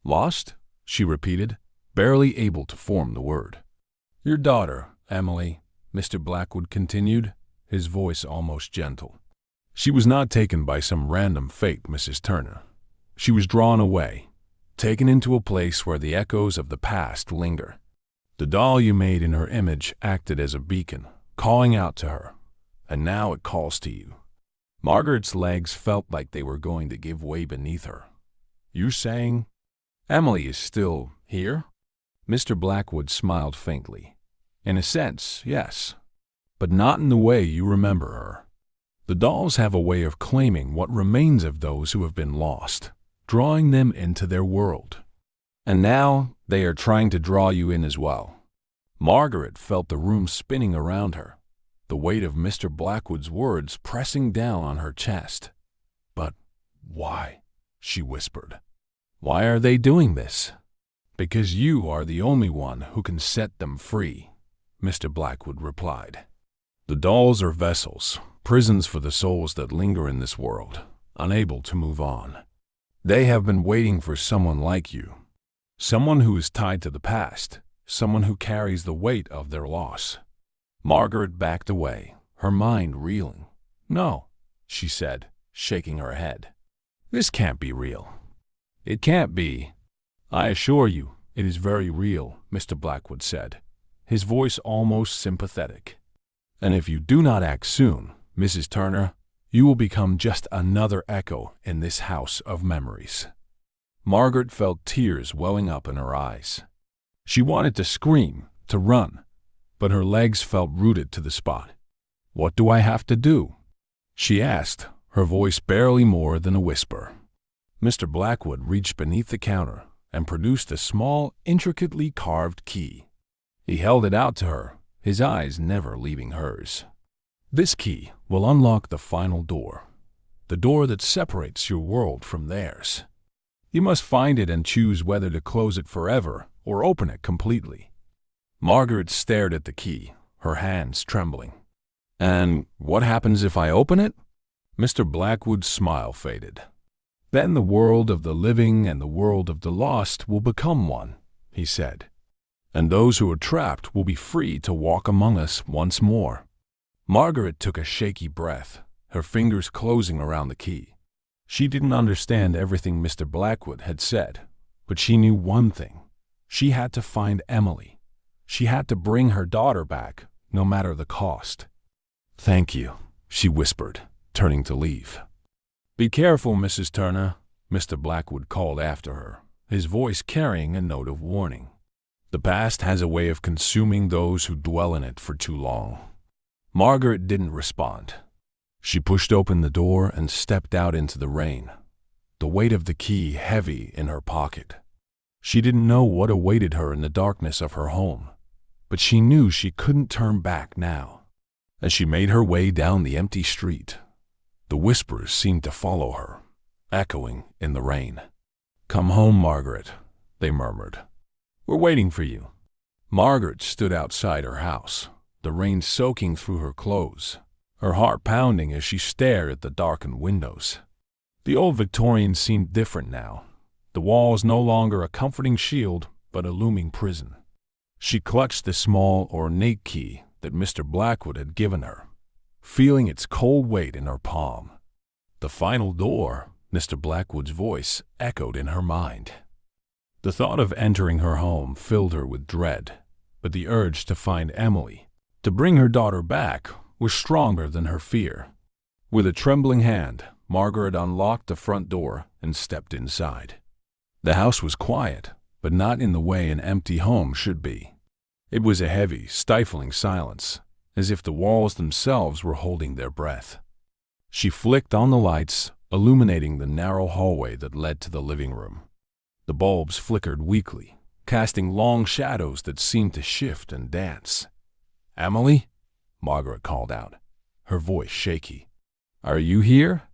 "Lost?" she repeated, barely able to form the word. "Your daughter, Emily," Mr. Blackwood continued, his voice almost gentle. "She was not taken by some random fate, Mrs. Turner. She was drawn away, taken into a place where the echoes of the past linger. The doll you made in her image acted as a beacon, calling out to her, and now it calls to you." Margaret's legs felt like they were going to give way beneath her. "You're saying Emily is still here?" Mr. Blackwood smiled faintly. "In a sense, yes, but not in the way you remember her. The dolls have a way of claiming what remains of those who have been lost, drawing them into their world. And now they are trying to draw you in as well." Margaret felt the room spinning around her, the weight of Mr. Blackwood's words pressing down on her chest. "But why?" she whispered. "Why are they doing this?" "Because you are the only one who can set them free," Mr. Blackwood replied. "The dolls are vessels, prisons for the souls that linger in this world, unable to move on. They have been waiting for someone like you, someone who is tied to the past, someone who carries the weight of their loss." Margaret backed away, her mind reeling. "No," she said, shaking her head. "This can't be real." "It can't be. I assure you, it is very real," Mr. Blackwood said, his voice almost sympathetic. "And if you do not act soon, Mrs. Turner, you will become just another echo in this house of memories." Margaret felt tears welling up in her eyes. She wanted to scream, to run, but her legs felt rooted to the spot. "What do I have to do?" she asked, her voice barely more than a whisper. Mr. Blackwood reached beneath the counter and produced a small, intricately carved key. He held it out to her, his eyes never leaving hers. "This key will unlock the final door, the door that separates your world from theirs. You must find it and choose whether to close it forever or open it completely." Margaret stared at the key, her hands trembling. "And what happens if I open it?" Mr. Blackwood's smile faded. "Then the world of the living and the world of the lost will become one," he said. "And those who are trapped will be free to walk among us once more." Margaret took a shaky breath, her fingers closing around the key. She didn't understand everything Mr. Blackwood had said, but she knew one thing. She had to find Emily. She had to bring her daughter back, no matter the cost. "Thank you," she whispered, turning to leave. "Be careful, Mrs. Turner," Mr. Blackwood called after her, his voice carrying a note of warning. "The past has a way of consuming those who dwell in it for too long." Margaret didn't respond. She pushed open the door and stepped out into the rain, the weight of the key heavy in her pocket. She didn't know what awaited her in the darkness of her home, but she knew she couldn't turn back now. As she made her way down the empty street, the whispers seemed to follow her, echoing in the rain. "Come home, Margaret," they murmured. "We're waiting for you." Margaret stood outside her house, the rain soaking through her clothes, her heart pounding as she stared at the darkened windows. The old Victorian seemed different now, the walls no longer a comforting shield but a looming prison. She clutched the small, ornate key that Mr. Blackwood had given her, feeling its cold weight in her palm. "The final door," Mr. Blackwood's voice echoed in her mind. The thought of entering her home filled her with dread, but the urge to find Emily, to bring her daughter back, was stronger than her fear. With a trembling hand, Margaret unlocked the front door and stepped inside. The house was quiet, but not in the way an empty home should be. It was a heavy, stifling silence, as if the walls themselves were holding their breath. She flicked on the lights, illuminating the narrow hallway that led to the living room. The bulbs flickered weakly, casting long shadows that seemed to shift and dance. "Emily?" Margaret called out, her voice shaky. "Are you here?"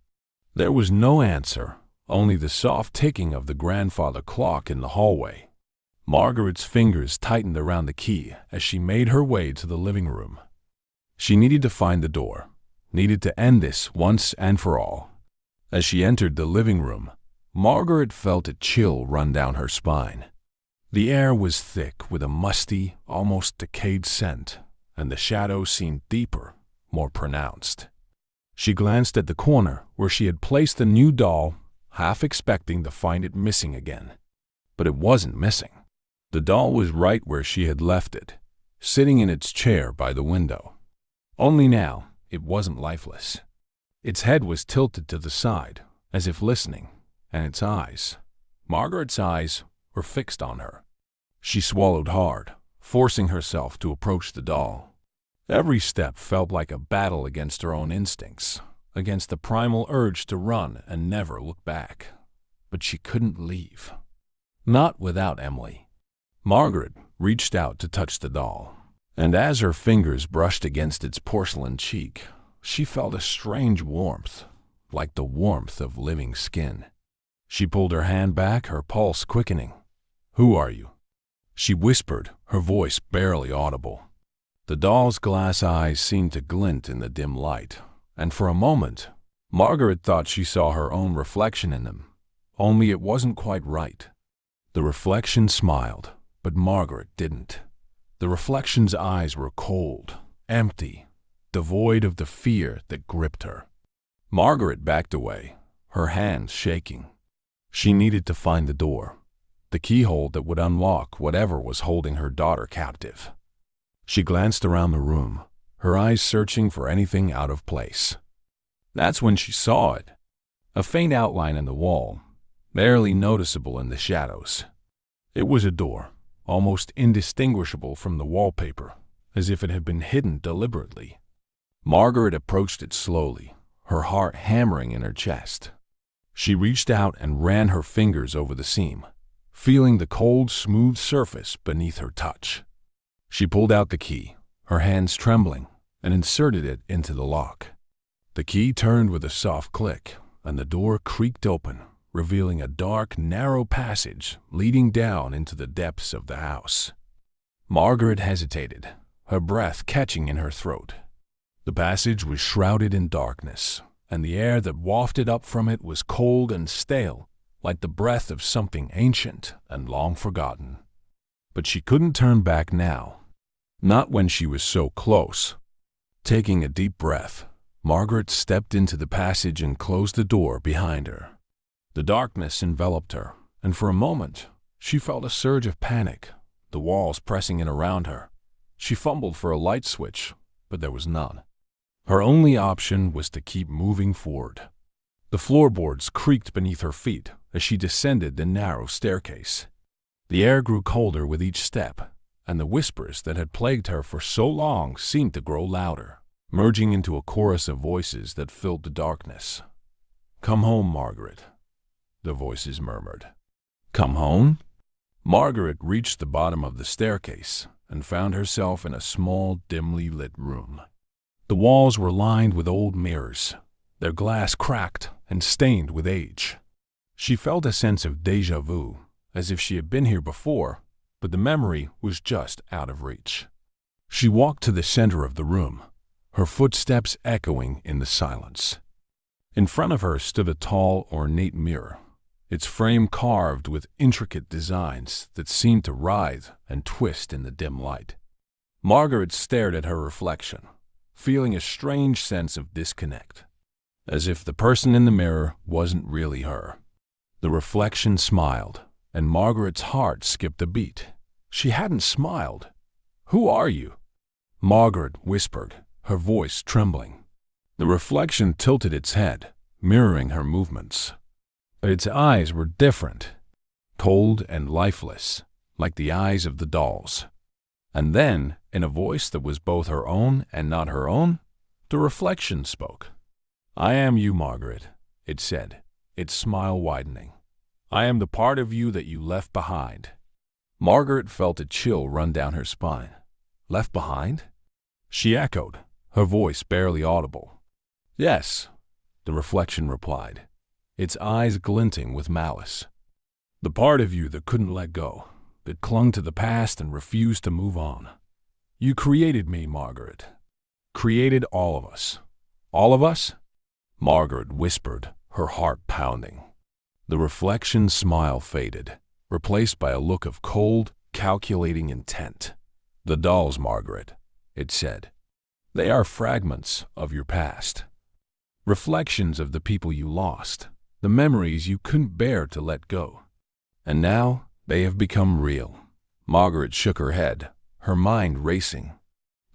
There was no answer, only the soft ticking of the grandfather clock in the hallway. Margaret's fingers tightened around the key as she made her way to the living room. She needed to find the door, needed to end this once and for all. As she entered the living room, Margaret felt a chill run down her spine. The air was thick with a musty, almost decayed scent, and the shadows seemed deeper, more pronounced. She glanced at the corner where she had placed the new doll, half expecting to find it missing again. But it wasn't missing. The doll was right where she had left it, sitting in its chair by the window. Only now, it wasn't lifeless. Its head was tilted to the side, as if listening, and its eyes, Margaret's eyes, were fixed on her. She swallowed hard, forcing herself to approach the doll. Every step felt like a battle against her own instincts, against the primal urge to run and never look back. But she couldn't leave. Not without Emily. Margaret reached out to touch the doll, and as her fingers brushed against its porcelain cheek, she felt a strange warmth, like the warmth of living skin. She pulled her hand back, her pulse quickening. "Who are you?" she whispered, her voice barely audible. The doll's glass eyes seemed to glint in the dim light, and for a moment, Margaret thought she saw her own reflection in them, only it wasn't quite right. The reflection smiled, but Margaret didn't. The reflection's eyes were cold, empty, devoid of the fear that gripped her. Margaret backed away, her hands shaking. She needed to find the door, the keyhole that would unlock whatever was holding her daughter captive. She glanced around the room, her eyes searching for anything out of place. That's when she saw it, a faint outline in the wall, barely noticeable in the shadows. It was a door, almost indistinguishable from the wallpaper, as if it had been hidden deliberately. Margaret approached it slowly, her heart hammering in her chest. She reached out and ran her fingers over the seam, feeling the cold, smooth surface beneath her touch. She pulled out the key, her hands trembling, and inserted it into the lock. The key turned with a soft click, and the door creaked open, revealing a dark, narrow passage leading down into the depths of the house. Margaret hesitated, her breath catching in her throat. The passage was shrouded in darkness, and the air that wafted up from it was cold and stale, like the breath of something ancient and long forgotten. But she couldn't turn back now, not when she was so close. Taking a deep breath, Margaret stepped into the passage and closed the door behind her. The darkness enveloped her, and for a moment, she felt a surge of panic, the walls pressing in around her. She fumbled for a light switch, but there was none. Her only option was to keep moving forward. The floorboards creaked beneath her feet as she descended the narrow staircase. The air grew colder with each step, and the whispers that had plagued her for so long seemed to grow louder, merging into a chorus of voices that filled the darkness. "Come home, Margaret," the voices murmured. "Come home?" Margaret reached the bottom of the staircase and found herself in a small, dimly lit room. The walls were lined with old mirrors, their glass cracked and stained with age. She felt a sense of déjà vu, as if she had been here before, but the memory was just out of reach. She walked to the center of the room, her footsteps echoing in the silence. In front of her stood a tall, ornate mirror, its frame carved with intricate designs that seemed to writhe and twist in the dim light. Margaret stared at her reflection, feeling a strange sense of disconnect, as if the person in the mirror wasn't really her. The reflection smiled, and Margaret's heart skipped a beat. She hadn't smiled. "Who are you?" Margaret whispered, her voice trembling. The reflection tilted its head, mirroring her movements. But its eyes were different, cold and lifeless, like the eyes of the dolls. And then, in a voice that was both her own and not her own, the reflection spoke. "I am you, Margaret," it said, its smile widening. "I am the part of you that you left behind." Margaret felt a chill run down her spine. "Left behind?" She echoed, her voice barely audible. "Yes," the reflection replied, its eyes glinting with malice. "The part of you that couldn't let go, that clung to the past and refused to move on. You created me, Margaret. Created all of us." "All of us?" Margaret whispered, her heart pounding. The reflection's smile faded, replaced by a look of cold, calculating intent. "The dolls, Margaret," it said. "They are fragments of your past. Reflections of the people you lost, the memories you couldn't bear to let go. And now they have become real." Margaret shook her head, her mind racing.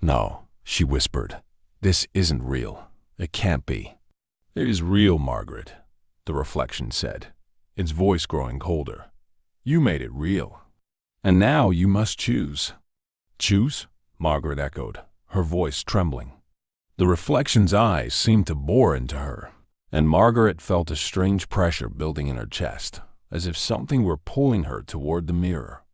"No," she whispered. "This isn't real. It can't be." "It is real, Margaret," the reflection said, its voice growing colder. "You made it real. And now you must choose." "Choose?" Margaret echoed, her voice trembling. The reflection's eyes seemed to bore into her, and Margaret felt a strange pressure building in her chest, as if something were pulling her toward the mirror.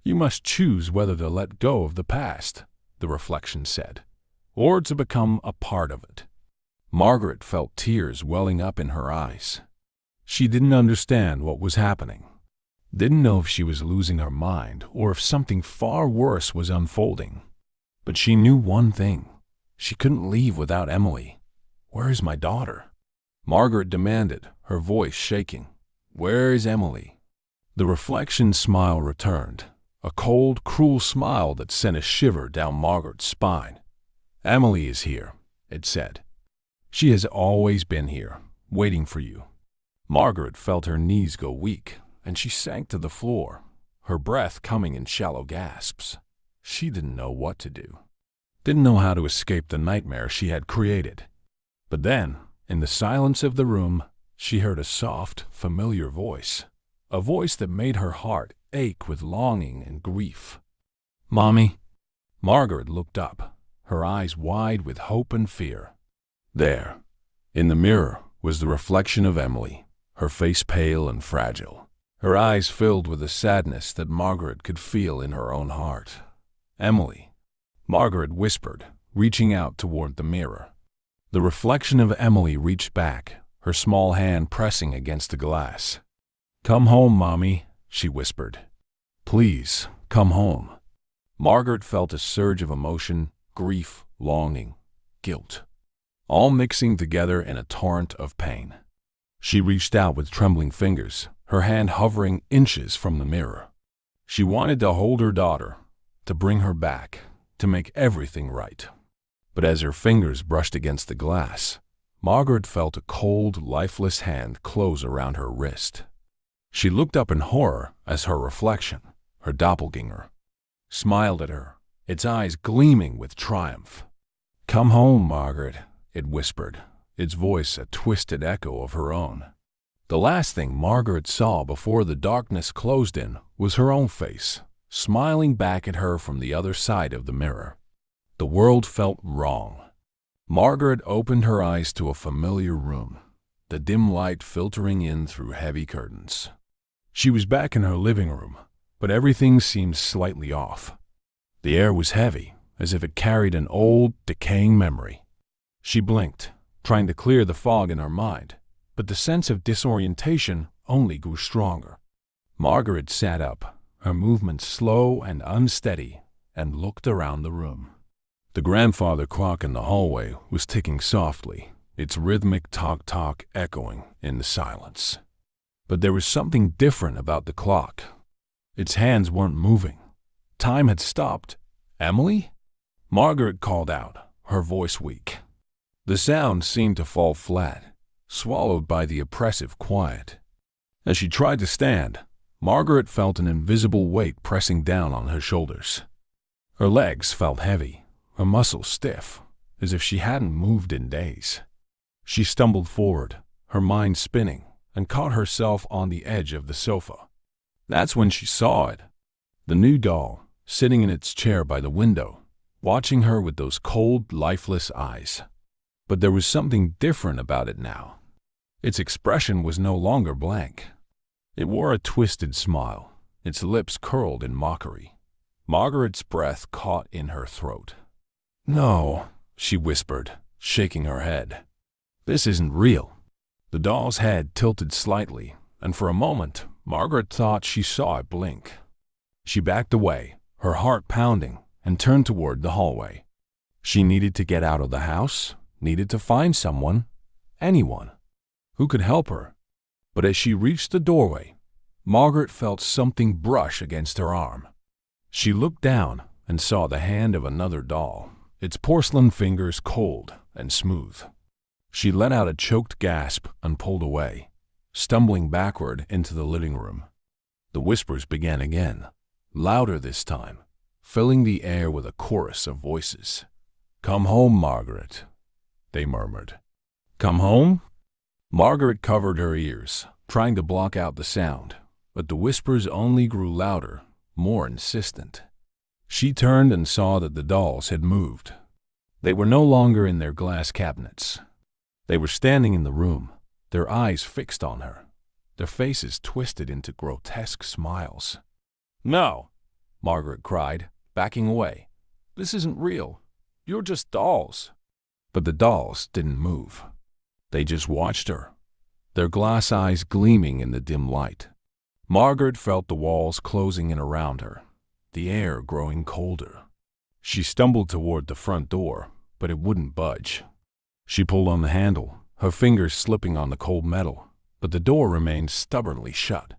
"You must choose whether to let go of the past," the reflection said, "or to become a part of it." Margaret felt tears welling up in her eyes. She didn't understand what was happening, didn't know if she was losing her mind or if something far worse was unfolding. But she knew one thing. She couldn't leave without Emily. "Where is my daughter?" Margaret demanded, her voice shaking. "Where is Emily?" The reflection's smile returned, a cold, cruel smile that sent a shiver down Margaret's spine. "Emily is here," it said. "She has always been here, waiting for you." Margaret felt her knees go weak, and she sank to the floor, her breath coming in shallow gasps. She didn't know what to do, didn't know how to escape the nightmare she had created. But then, in the silence of the room, she heard a soft, familiar voice, a voice that made her heart ache with longing and grief. "Mommy?" Margaret looked up, her eyes wide with hope and fear. There, In the mirror was the reflection of Emily, her face pale and fragile, her eyes filled with a sadness that Margaret could feel in her own heart. "Emily," Margaret whispered, reaching out toward the mirror. The reflection of Emily reached back, her small hand pressing against the glass. "Come home, Mommy," she whispered. "Please, come home." Margaret felt a surge of emotion, grief, longing, guilt, all mixing together in a torrent of pain. She reached out with trembling fingers, her hand hovering inches from the mirror. She wanted to hold her daughter, to bring her back, to make everything right. But as her fingers brushed against the glass, Margaret felt a cold, lifeless hand close around her wrist. She looked up in horror as her reflection, her doppelganger, smiled at her, its eyes gleaming with triumph. "Come home, Margaret," it whispered, its voice a twisted echo of her own. The last thing Margaret saw before the darkness closed in was her own face, smiling back at her from the other side of the mirror. The world felt wrong. Margaret opened her eyes to a familiar room, the dim light filtering in through heavy curtains. She was back in her living room, but everything seemed slightly off. The air was heavy, as if it carried an old, decaying memory. She blinked, trying to clear the fog in her mind, but the sense of disorientation only grew stronger. Margaret sat up, her movements slow and unsteady, and looked around the room. The grandfather clock in the hallway was ticking softly, its rhythmic tock-tock echoing in the silence. But there was something different about the clock. Its hands weren't moving. Time had stopped. "Emily?" Margaret called out, her voice weak. The sound seemed to fall flat, swallowed by the oppressive quiet. As she tried to stand, Margaret felt an invisible weight pressing down on her shoulders. Her legs felt heavy, her muscles stiff, as if she hadn't moved in days. She stumbled forward, her mind spinning, and caught herself on the edge of the sofa. That's when she saw it. The new doll, sitting in its chair by the window, watching her with those cold, lifeless eyes. But there was something different about it now. Its expression was no longer blank. It wore a twisted smile, its lips curled in mockery. Margaret's breath caught in her throat. "No," she whispered, shaking her head. "This isn't real." The doll's head tilted slightly, and for a moment, Margaret thought she saw it blink. She backed away, her heart pounding, and turned toward the hallway. She needed to get out of the house, needed to find someone, anyone, who could help her. But as she reached the doorway, Margaret felt something brush against her arm. She looked down and saw the hand of another doll, its porcelain fingers cold and smooth. She let out a choked gasp and pulled away, stumbling backward into the living room. The whispers began again, louder this time, filling the air with a chorus of voices. "Come home, Margaret," they murmured. "Come home?" Margaret covered her ears, trying to block out the sound, but the whispers only grew louder, more insistent. She turned and saw that the dolls had moved. They were no longer in their glass cabinets. They were standing in the room, their eyes fixed on her, their faces twisted into grotesque smiles. "No," Margaret cried, backing away. "This isn't real. You're just dolls." But the dolls didn't move. They just watched her, their glass eyes gleaming in the dim light. Margaret felt the walls closing in around her, the air growing colder. She stumbled toward the front door, but it wouldn't budge. She pulled on the handle, her fingers slipping on the cold metal, but the door remained stubbornly shut.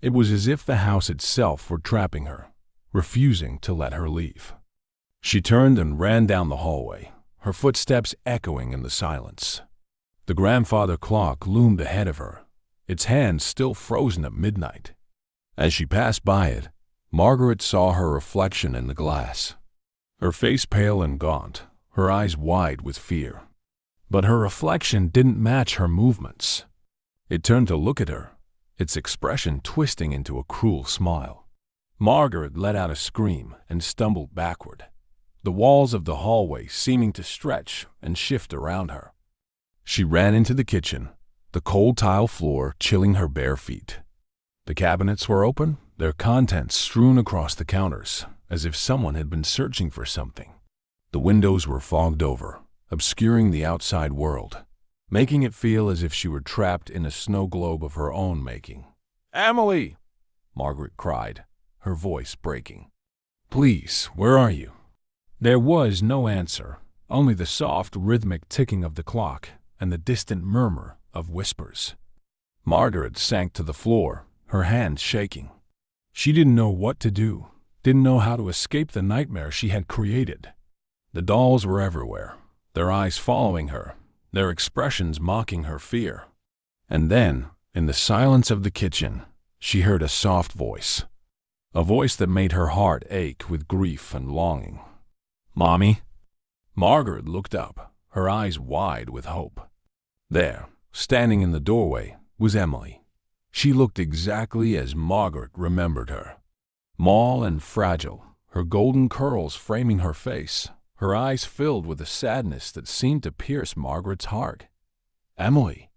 It was as if the house itself were trapping her, refusing to let her leave. She turned and ran down the hallway, her footsteps echoing in the silence. The grandfather clock loomed ahead of her, its hands still frozen at midnight. As she passed by it, Margaret saw her reflection in the glass. Her face pale and gaunt, her eyes wide with fear. But her reflection didn't match her movements. It turned to look at her, its expression twisting into a cruel smile. Margaret let out a scream and stumbled backward, the walls of the hallway seeming to stretch and shift around her. She ran into the kitchen, the cold tile floor chilling her bare feet. The cabinets were open, their contents strewn across the counters, as if someone had been searching for something. The windows were fogged over, obscuring the outside world, making it feel as if she were trapped in a snow globe of her own making. "Emily!" Margaret cried, her voice breaking. "Please, where are you?" There was no answer, only the soft, rhythmic ticking of the clock and the distant murmur of whispers. Margaret sank to the floor, her hands shaking. She didn't know what to do, didn't know how to escape the nightmare she had created. The dolls were everywhere, their eyes following her, their expressions mocking her fear. And then, in the silence of the kitchen, she heard a soft voice, a voice that made her heart ache with grief and longing. "Mommy?" Margaret looked up, her eyes wide with hope. There, standing in the doorway, was Emily. She looked exactly as Margaret remembered her. Small and fragile, her golden curls framing her face, her eyes filled with a sadness that seemed to pierce Margaret's heart. "Emily,"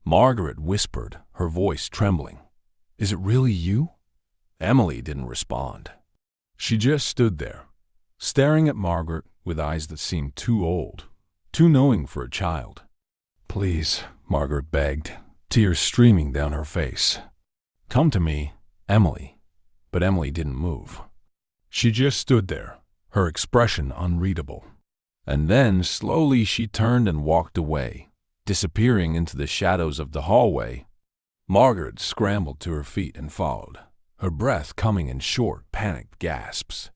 Margaret whispered, her voice trembling. "Is it really you?" Emily didn't respond. She just stood there, staring at Margaret with eyes that seemed too old, too knowing for a child. "Please," Margaret begged, tears streaming down her face. "Come to me, Emily." But Emily didn't move. She just stood there, her expression unreadable. And then, slowly, she turned and walked away, disappearing into the shadows of the hallway. Margaret scrambled to her feet and followed, her breath coming in short, panicked gasps.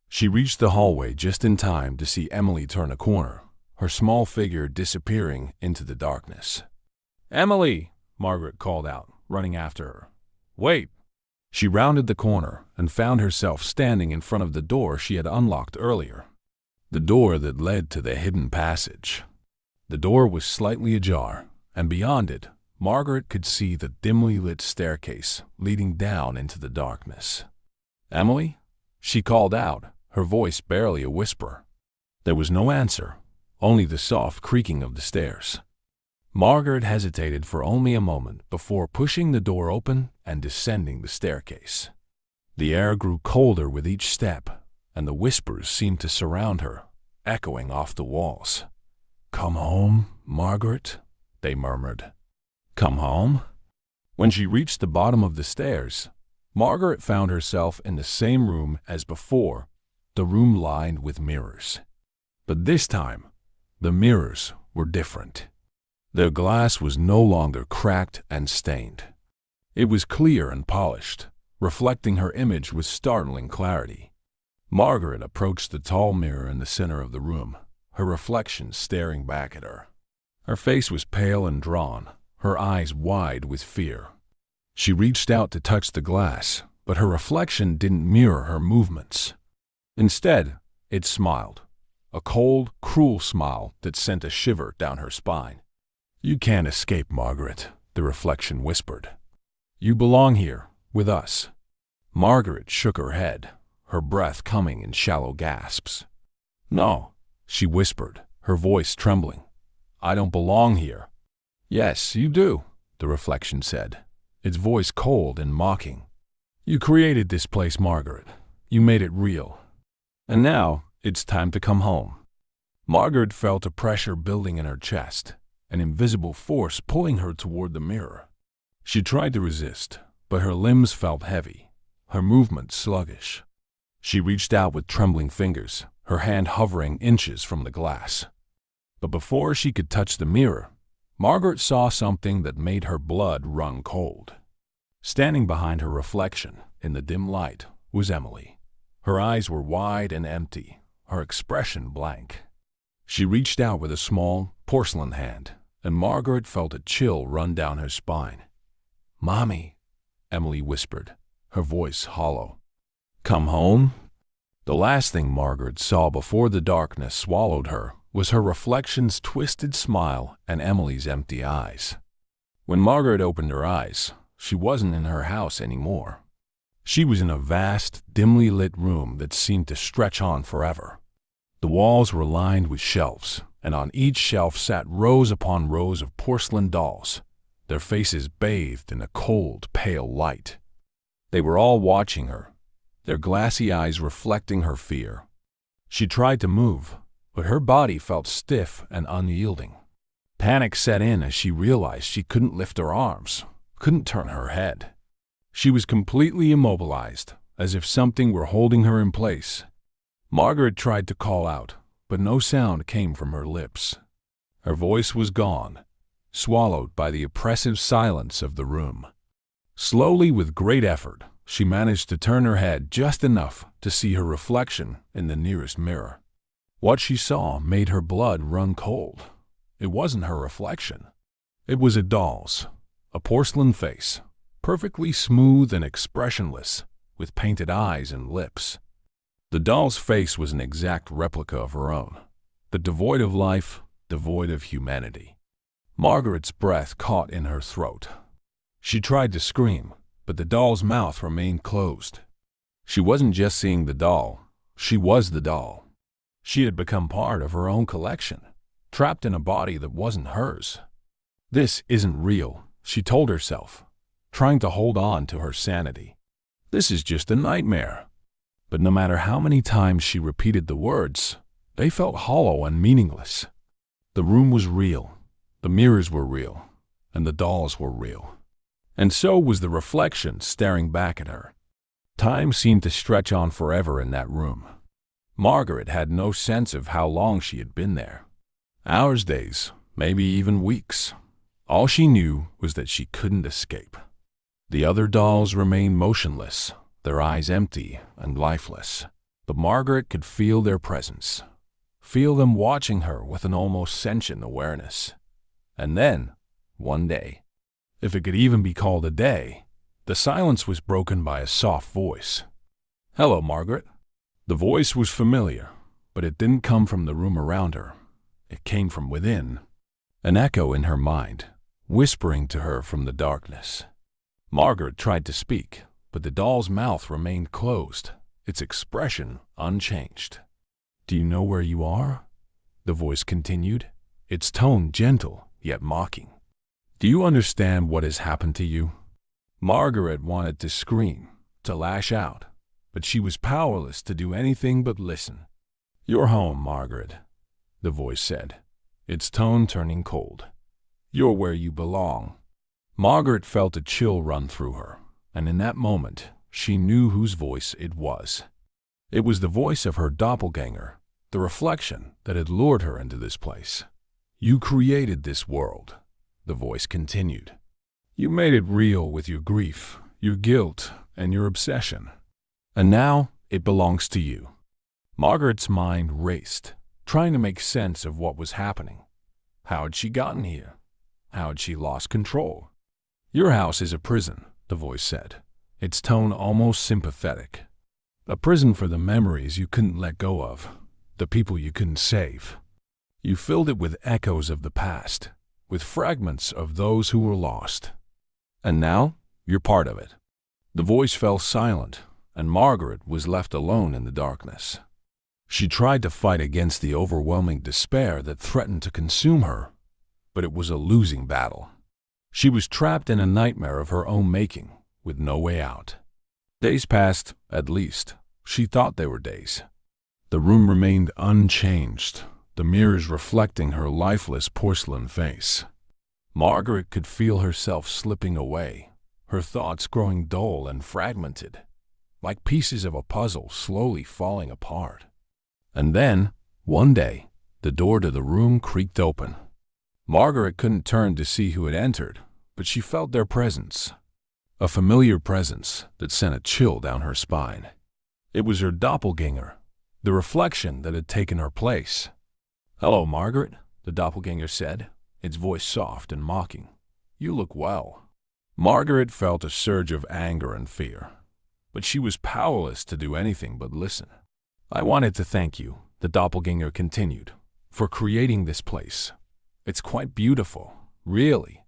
She reached the hallway just in time to see Emily turn a corner, her small figure disappearing into the darkness. "Emily!" Margaret called out, running after her. "Wait!" She rounded the corner and found herself standing in front of the door she had unlocked earlier, the door that led to the hidden passage. The door was slightly ajar, and beyond it, Margaret could see the dimly lit staircase leading down into the darkness. "Emily?" She called out, her voice barely a whisper. There was no answer, only the soft creaking of the stairs. Margaret hesitated for only a moment before pushing the door open and descending the staircase. The air grew colder with each step, and the whispers seemed to surround her, echoing off the walls. "Come home, Margaret," they murmured. "Come home?" When she reached the bottom of the stairs, Margaret found herself in the same room as before, the room lined with mirrors. But this time, the mirrors were different. Their glass was no longer cracked and stained. It was clear and polished, reflecting her image with startling clarity. Margaret approached the tall mirror in the center of the room, her reflection staring back at her. Her face was pale and drawn, her eyes wide with fear. She reached out to touch the glass, but her reflection didn't mirror her movements. Instead, it smiled, a cold, cruel smile that sent a shiver down her spine. "You can't escape, Margaret," the reflection whispered. "You belong here, with us." Margaret shook her head, her breath coming in shallow gasps. "No," she whispered, her voice trembling. "I don't belong here." "Yes, you do," the reflection said, its voice cold and mocking. "You created this place, Margaret. You made it real. And now, it's time to come home." Margaret felt a pressure building in her chest, an invisible force pulling her toward the mirror. She tried to resist, but her limbs felt heavy, her movements sluggish. She reached out with trembling fingers, her hand hovering inches from the glass. But before she could touch the mirror, Margaret saw something that made her blood run cold. Standing behind her reflection, in the dim light, was Emily. Her eyes were wide and empty, her expression blank. She reached out with a small, porcelain hand, and Margaret felt a chill run down her spine. "Mommy," Emily whispered, her voice hollow. "Come home?" The last thing Margaret saw before the darkness swallowed her was her reflection's twisted smile and Emily's empty eyes. When Margaret opened her eyes, she wasn't in her house anymore. She was in a vast, dimly lit room that seemed to stretch on forever. The walls were lined with shelves, and on each shelf sat rows upon rows of porcelain dolls, their faces bathed in a cold, pale light. They were all watching her, their glassy eyes reflecting her fear. She tried to move, but her body felt stiff and unyielding. Panic set in as she realized she couldn't lift her arms, couldn't turn her head. She was completely immobilized, as if something were holding her in place. Margaret tried to call out, but no sound came from her lips. Her voice was gone, swallowed by the oppressive silence of the room. Slowly, with great effort, she managed to turn her head just enough to see her reflection in the nearest mirror. What she saw made her blood run cold. It wasn't her reflection. It was a doll's, a porcelain face, perfectly smooth and expressionless, with painted eyes and lips. The doll's face was an exact replica of her own, but devoid of life, devoid of humanity. Margaret's breath caught in her throat. She tried to scream, but the doll's mouth remained closed. She wasn't just seeing the doll, she was the doll. She had become part of her own collection, trapped in a body that wasn't hers. This isn't real, she told herself, trying to hold on to her sanity. This is just a nightmare. But no matter how many times she repeated the words, they felt hollow and meaningless. The room was real, the mirrors were real, and the dolls were real. And so was the reflection staring back at her. Time seemed to stretch on forever in that room. Margaret had no sense of how long she had been there. Hours, days, maybe even weeks. All she knew was that she couldn't escape. The other dolls remained motionless, their eyes empty and lifeless. But Margaret could feel their presence, feel them watching her with an almost sentient awareness. And then, one day, if it could even be called a day, the silence was broken by a soft voice. "Hello, Margaret." The voice was familiar, but it didn't come from the room around her. It came from within, an echo in her mind, whispering to her from the darkness. Margaret tried to speak, but the doll's mouth remained closed, its expression unchanged. "Do you know where you are?" the voice continued, its tone gentle yet mocking. "Do you understand what has happened to you?" Margaret wanted to scream, to lash out, but she was powerless to do anything but listen. "You're home, Margaret," the voice said, its tone turning cold. "You're where you belong." Margaret felt a chill run through her, and in that moment, she knew whose voice it was. It was the voice of her doppelganger, the reflection that had lured her into this place. "You created this world," the voice continued. "You made it real with your grief, your guilt, and your obsession. And now it belongs to you." Margaret's mind raced, trying to make sense of what was happening. How had she gotten here? How had she lost control? "Your house is a prison," the voice said, its tone almost sympathetic. "A prison for the memories you couldn't let go of, the people you couldn't save. You filled it with echoes of the past, with fragments of those who were lost. And now you're part of it." The voice fell silent, and Margaret was left alone in the darkness. She tried to fight against the overwhelming despair that threatened to consume her, but it was a losing battle. She was trapped in a nightmare of her own making, with no way out. Days passed, at least. She thought they were days. The room remained unchanged, the mirrors reflecting her lifeless porcelain face. Margaret could feel herself slipping away, her thoughts growing dull and fragmented, like pieces of a puzzle slowly falling apart. And then, one day, the door to the room creaked open. Margaret couldn't turn to see who had entered, but she felt their presence. A familiar presence that sent a chill down her spine. It was her doppelganger, the reflection that had taken her place. "Hello, Margaret," the doppelganger said, its voice soft and mocking. "You look well." Margaret felt a surge of anger and fear, but she was powerless to do anything but listen. "I wanted to thank you," the doppelganger continued, "for creating this place. It's quite beautiful, really.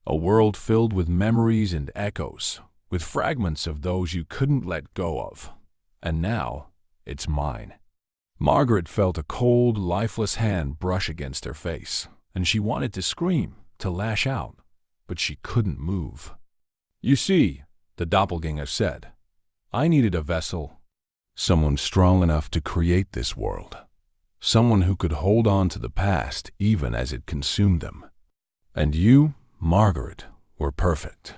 A world filled with memories and echoes, with fragments of those you couldn't let go of. And now, it's mine." Margaret felt a cold, lifeless hand brush against her face, and she wanted to scream, to lash out, but she couldn't move. "You see," the doppelganger said, "I needed a vessel. Someone strong enough to create this world. Someone who could hold on to the past even as it consumed them. And you, Margaret, were perfect."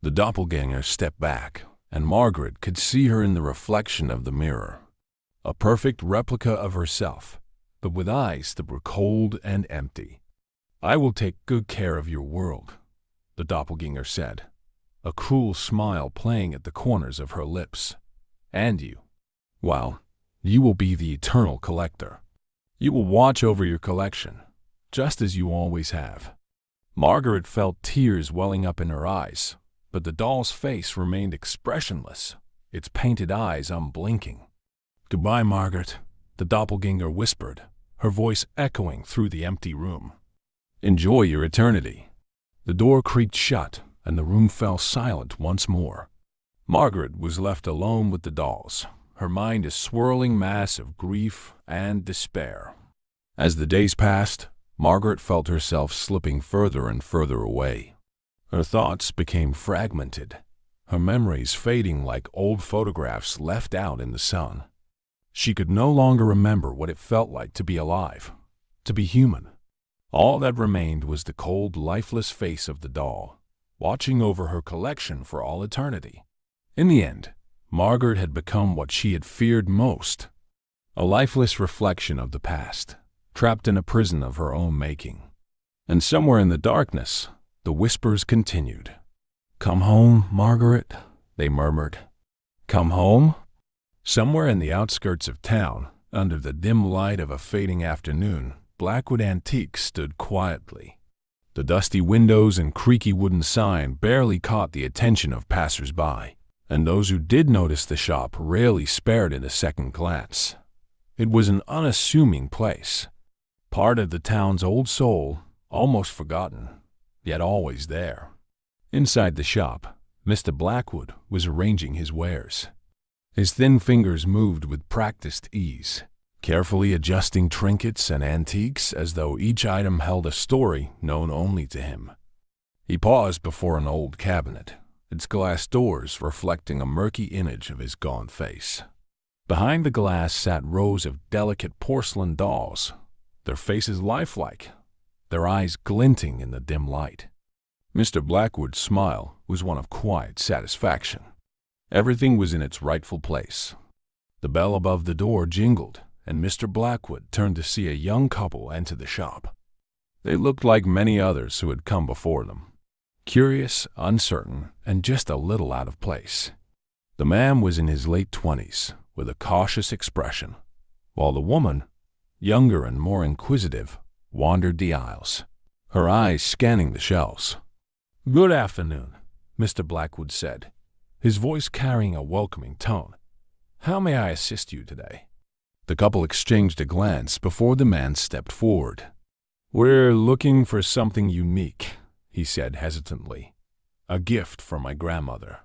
The doppelganger stepped back, and Margaret could see her in the reflection of the mirror. A perfect replica of herself, but with eyes that were cold and empty. "I will take good care of your world," the doppelganger said, a cruel smile playing at the corners of her lips. "And you, well, you will be the eternal collector. You will watch over your collection, just as you always have." Margaret felt tears welling up in her eyes, but the doll's face remained expressionless, its painted eyes unblinking. "Goodbye, Margaret," the doppelganger whispered, her voice echoing through the empty room. "Enjoy your eternity." The door creaked shut, and the room fell silent once more. Margaret was left alone with the dolls, her mind a swirling mass of grief and despair. As the days passed, Margaret felt herself slipping further and further away. Her thoughts became fragmented, her memories fading like old photographs left out in the sun. She could no longer remember what it felt like to be alive, to be human. All that remained was the cold, lifeless face of the doll, watching over her collection for all eternity. In the end, Margaret had become what she had feared most, a lifeless reflection of the past, trapped in a prison of her own making. And somewhere in the darkness, the whispers continued. "Come home, Margaret," they murmured. "Come home?" Somewhere in the outskirts of town, under the dim light of a fading afternoon, Blackwood Antiques stood quietly. The dusty windows and creaky wooden sign barely caught the attention of passers-by, and those who did notice the shop rarely spared it a second glance. It was an unassuming place, part of the town's old soul, almost forgotten, yet always there. Inside the shop, Mr. Blackwood was arranging his wares. His thin fingers moved with practiced ease, carefully adjusting trinkets and antiques as though each item held a story known only to him. He paused before an old cabinet, its glass doors reflecting a murky image of his gaunt face. Behind the glass sat rows of delicate porcelain dolls, their faces lifelike, their eyes glinting in the dim light. Mr. Blackwood's smile was one of quiet satisfaction. Everything was in its rightful place. The bell above the door jingled, and Mr. Blackwood turned to see a young couple enter the shop. They looked like many others who had come before them, curious, uncertain, and just a little out of place. The man was in his late 20s, with a cautious expression, while the woman, younger and more inquisitive, wandered the aisles, her eyes scanning the shelves. "Good afternoon," Mr. Blackwood said, his voice carrying a welcoming tone. "How may I assist you today?" The couple exchanged a glance before the man stepped forward. "We're looking for something unique," he said hesitantly. "A gift from my grandmother.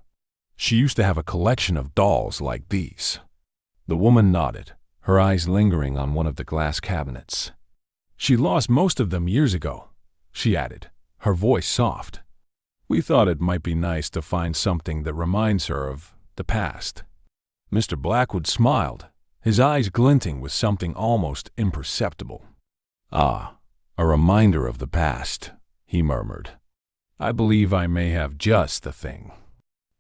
She used to have a collection of dolls like these." The woman nodded, her eyes lingering on one of the glass cabinets. "She lost most of them years ago," she added, her voice soft. "We thought it might be nice to find something that reminds her of the past." Mr. Blackwood smiled, his eyes glinting with something almost imperceptible. "Ah, a reminder of the past," he murmured. "I believe I may have just the thing."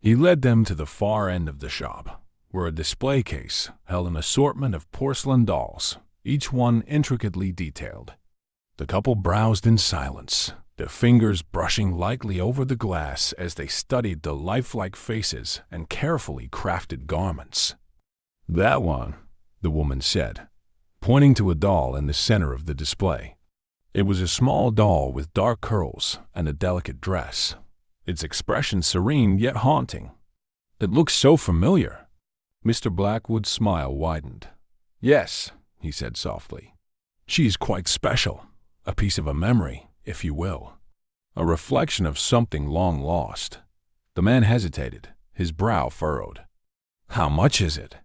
He led them to the far end of the shop, where a display case held an assortment of porcelain dolls, each one intricately detailed. The couple browsed in silence, their fingers brushing lightly over the glass as they studied the lifelike faces and carefully crafted garments. "That one," the woman said, pointing to a doll in the center of the display. It was a small doll with dark curls and a delicate dress, its expression serene yet haunting. "It looks so familiar." Mr. Blackwood's smile widened. "Yes," he said softly. "She is quite special, a piece of a memory, if you will. A reflection of something long lost." The man hesitated, his brow furrowed. "How much is it?"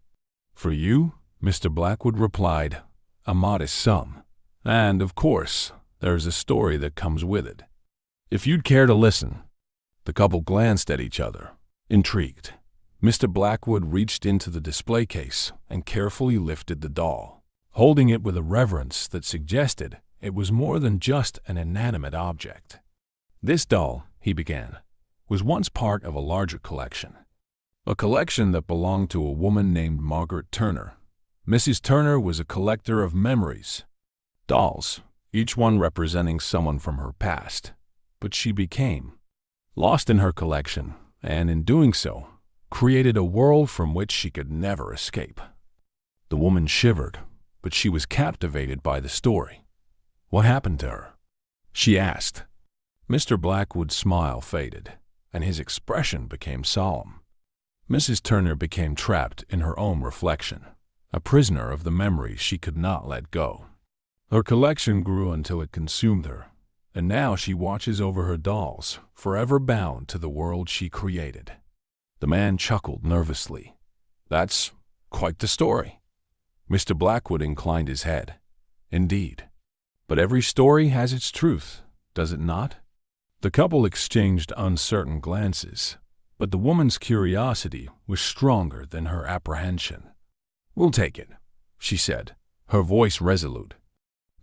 "For you?" Mr. Blackwood replied, "A modest sum. And, of course, there's a story that comes with it. If you'd care to listen." The couple glanced at each other, intrigued. Mr. Blackwood reached into the display case and carefully lifted the doll, holding it with a reverence that suggested it was more than just an inanimate object. "This doll," he began, "was once part of a larger collection. A collection that belonged to a woman named Margaret Turner. Mrs. Turner was a collector of memories, dolls, each one representing someone from her past. But she became lost in her collection, and in doing so, created a world from which she could never escape." The woman shivered, but she was captivated by the story. "What happened to her?" she asked. Mr. Blackwood's smile faded, and his expression became solemn. Mrs. Turner became trapped in her own reflection, a prisoner of the memories she could not let go. Her collection grew until it consumed her, and now she watches over her dolls, forever bound to the world she created. The man chuckled nervously. "That's quite the story." Mr. Blackwood inclined his head. "Indeed. But every story has its truth, does it not?" The couple exchanged uncertain glances, but the woman's curiosity was stronger than her apprehension. "We'll take it," she said, her voice resolute.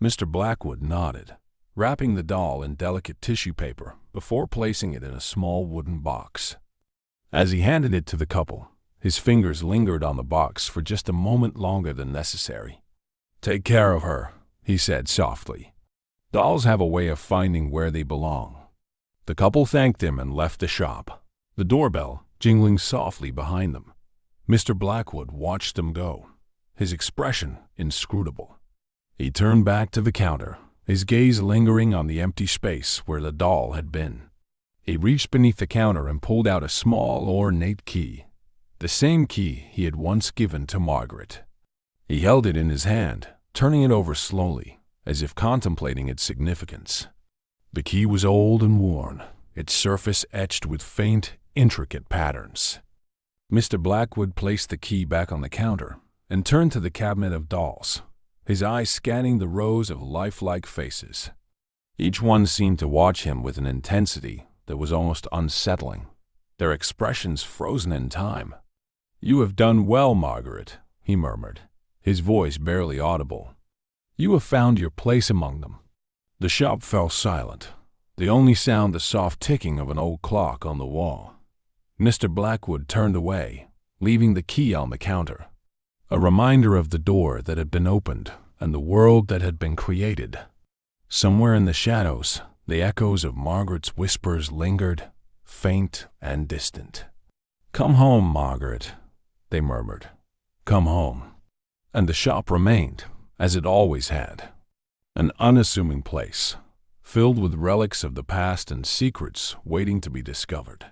Mr. Blackwood nodded, wrapping the doll in delicate tissue paper before placing it in a small wooden box. As he handed it to the couple, his fingers lingered on the box for just a moment longer than necessary. "Take care of her," he said softly. "Dolls have a way of finding where they belong." The couple thanked him and left the shop, the doorbell jingling softly behind them. Mr. Blackwood watched them go, his expression inscrutable. He turned back to the counter, his gaze lingering on the empty space where the doll had been. He reached beneath the counter and pulled out a small, ornate key, the same key he had once given to Margaret. He held it in his hand, turning it over slowly, as if contemplating its significance. The key was old and worn, its surface etched with faint, intricate patterns. Mr. Blackwood placed the key back on the counter and turned to the cabinet of dolls, his eyes scanning the rows of lifelike faces. Each one seemed to watch him with an intensity that was almost unsettling, their expressions frozen in time. "You have done well, Margaret," he murmured, his voice barely audible. "You have found your place among them." The shop fell silent, the only sound the soft ticking of an old clock on the wall. Mr. Blackwood turned away, leaving the key on the counter, a reminder of the door that had been opened and the world that had been created. Somewhere in the shadows, the echoes of Margaret's whispers lingered, faint and distant. "Come home, Margaret," they murmured. "Come home." And the shop remained, as it always had, an unassuming place, filled with relics of the past and secrets waiting to be discovered.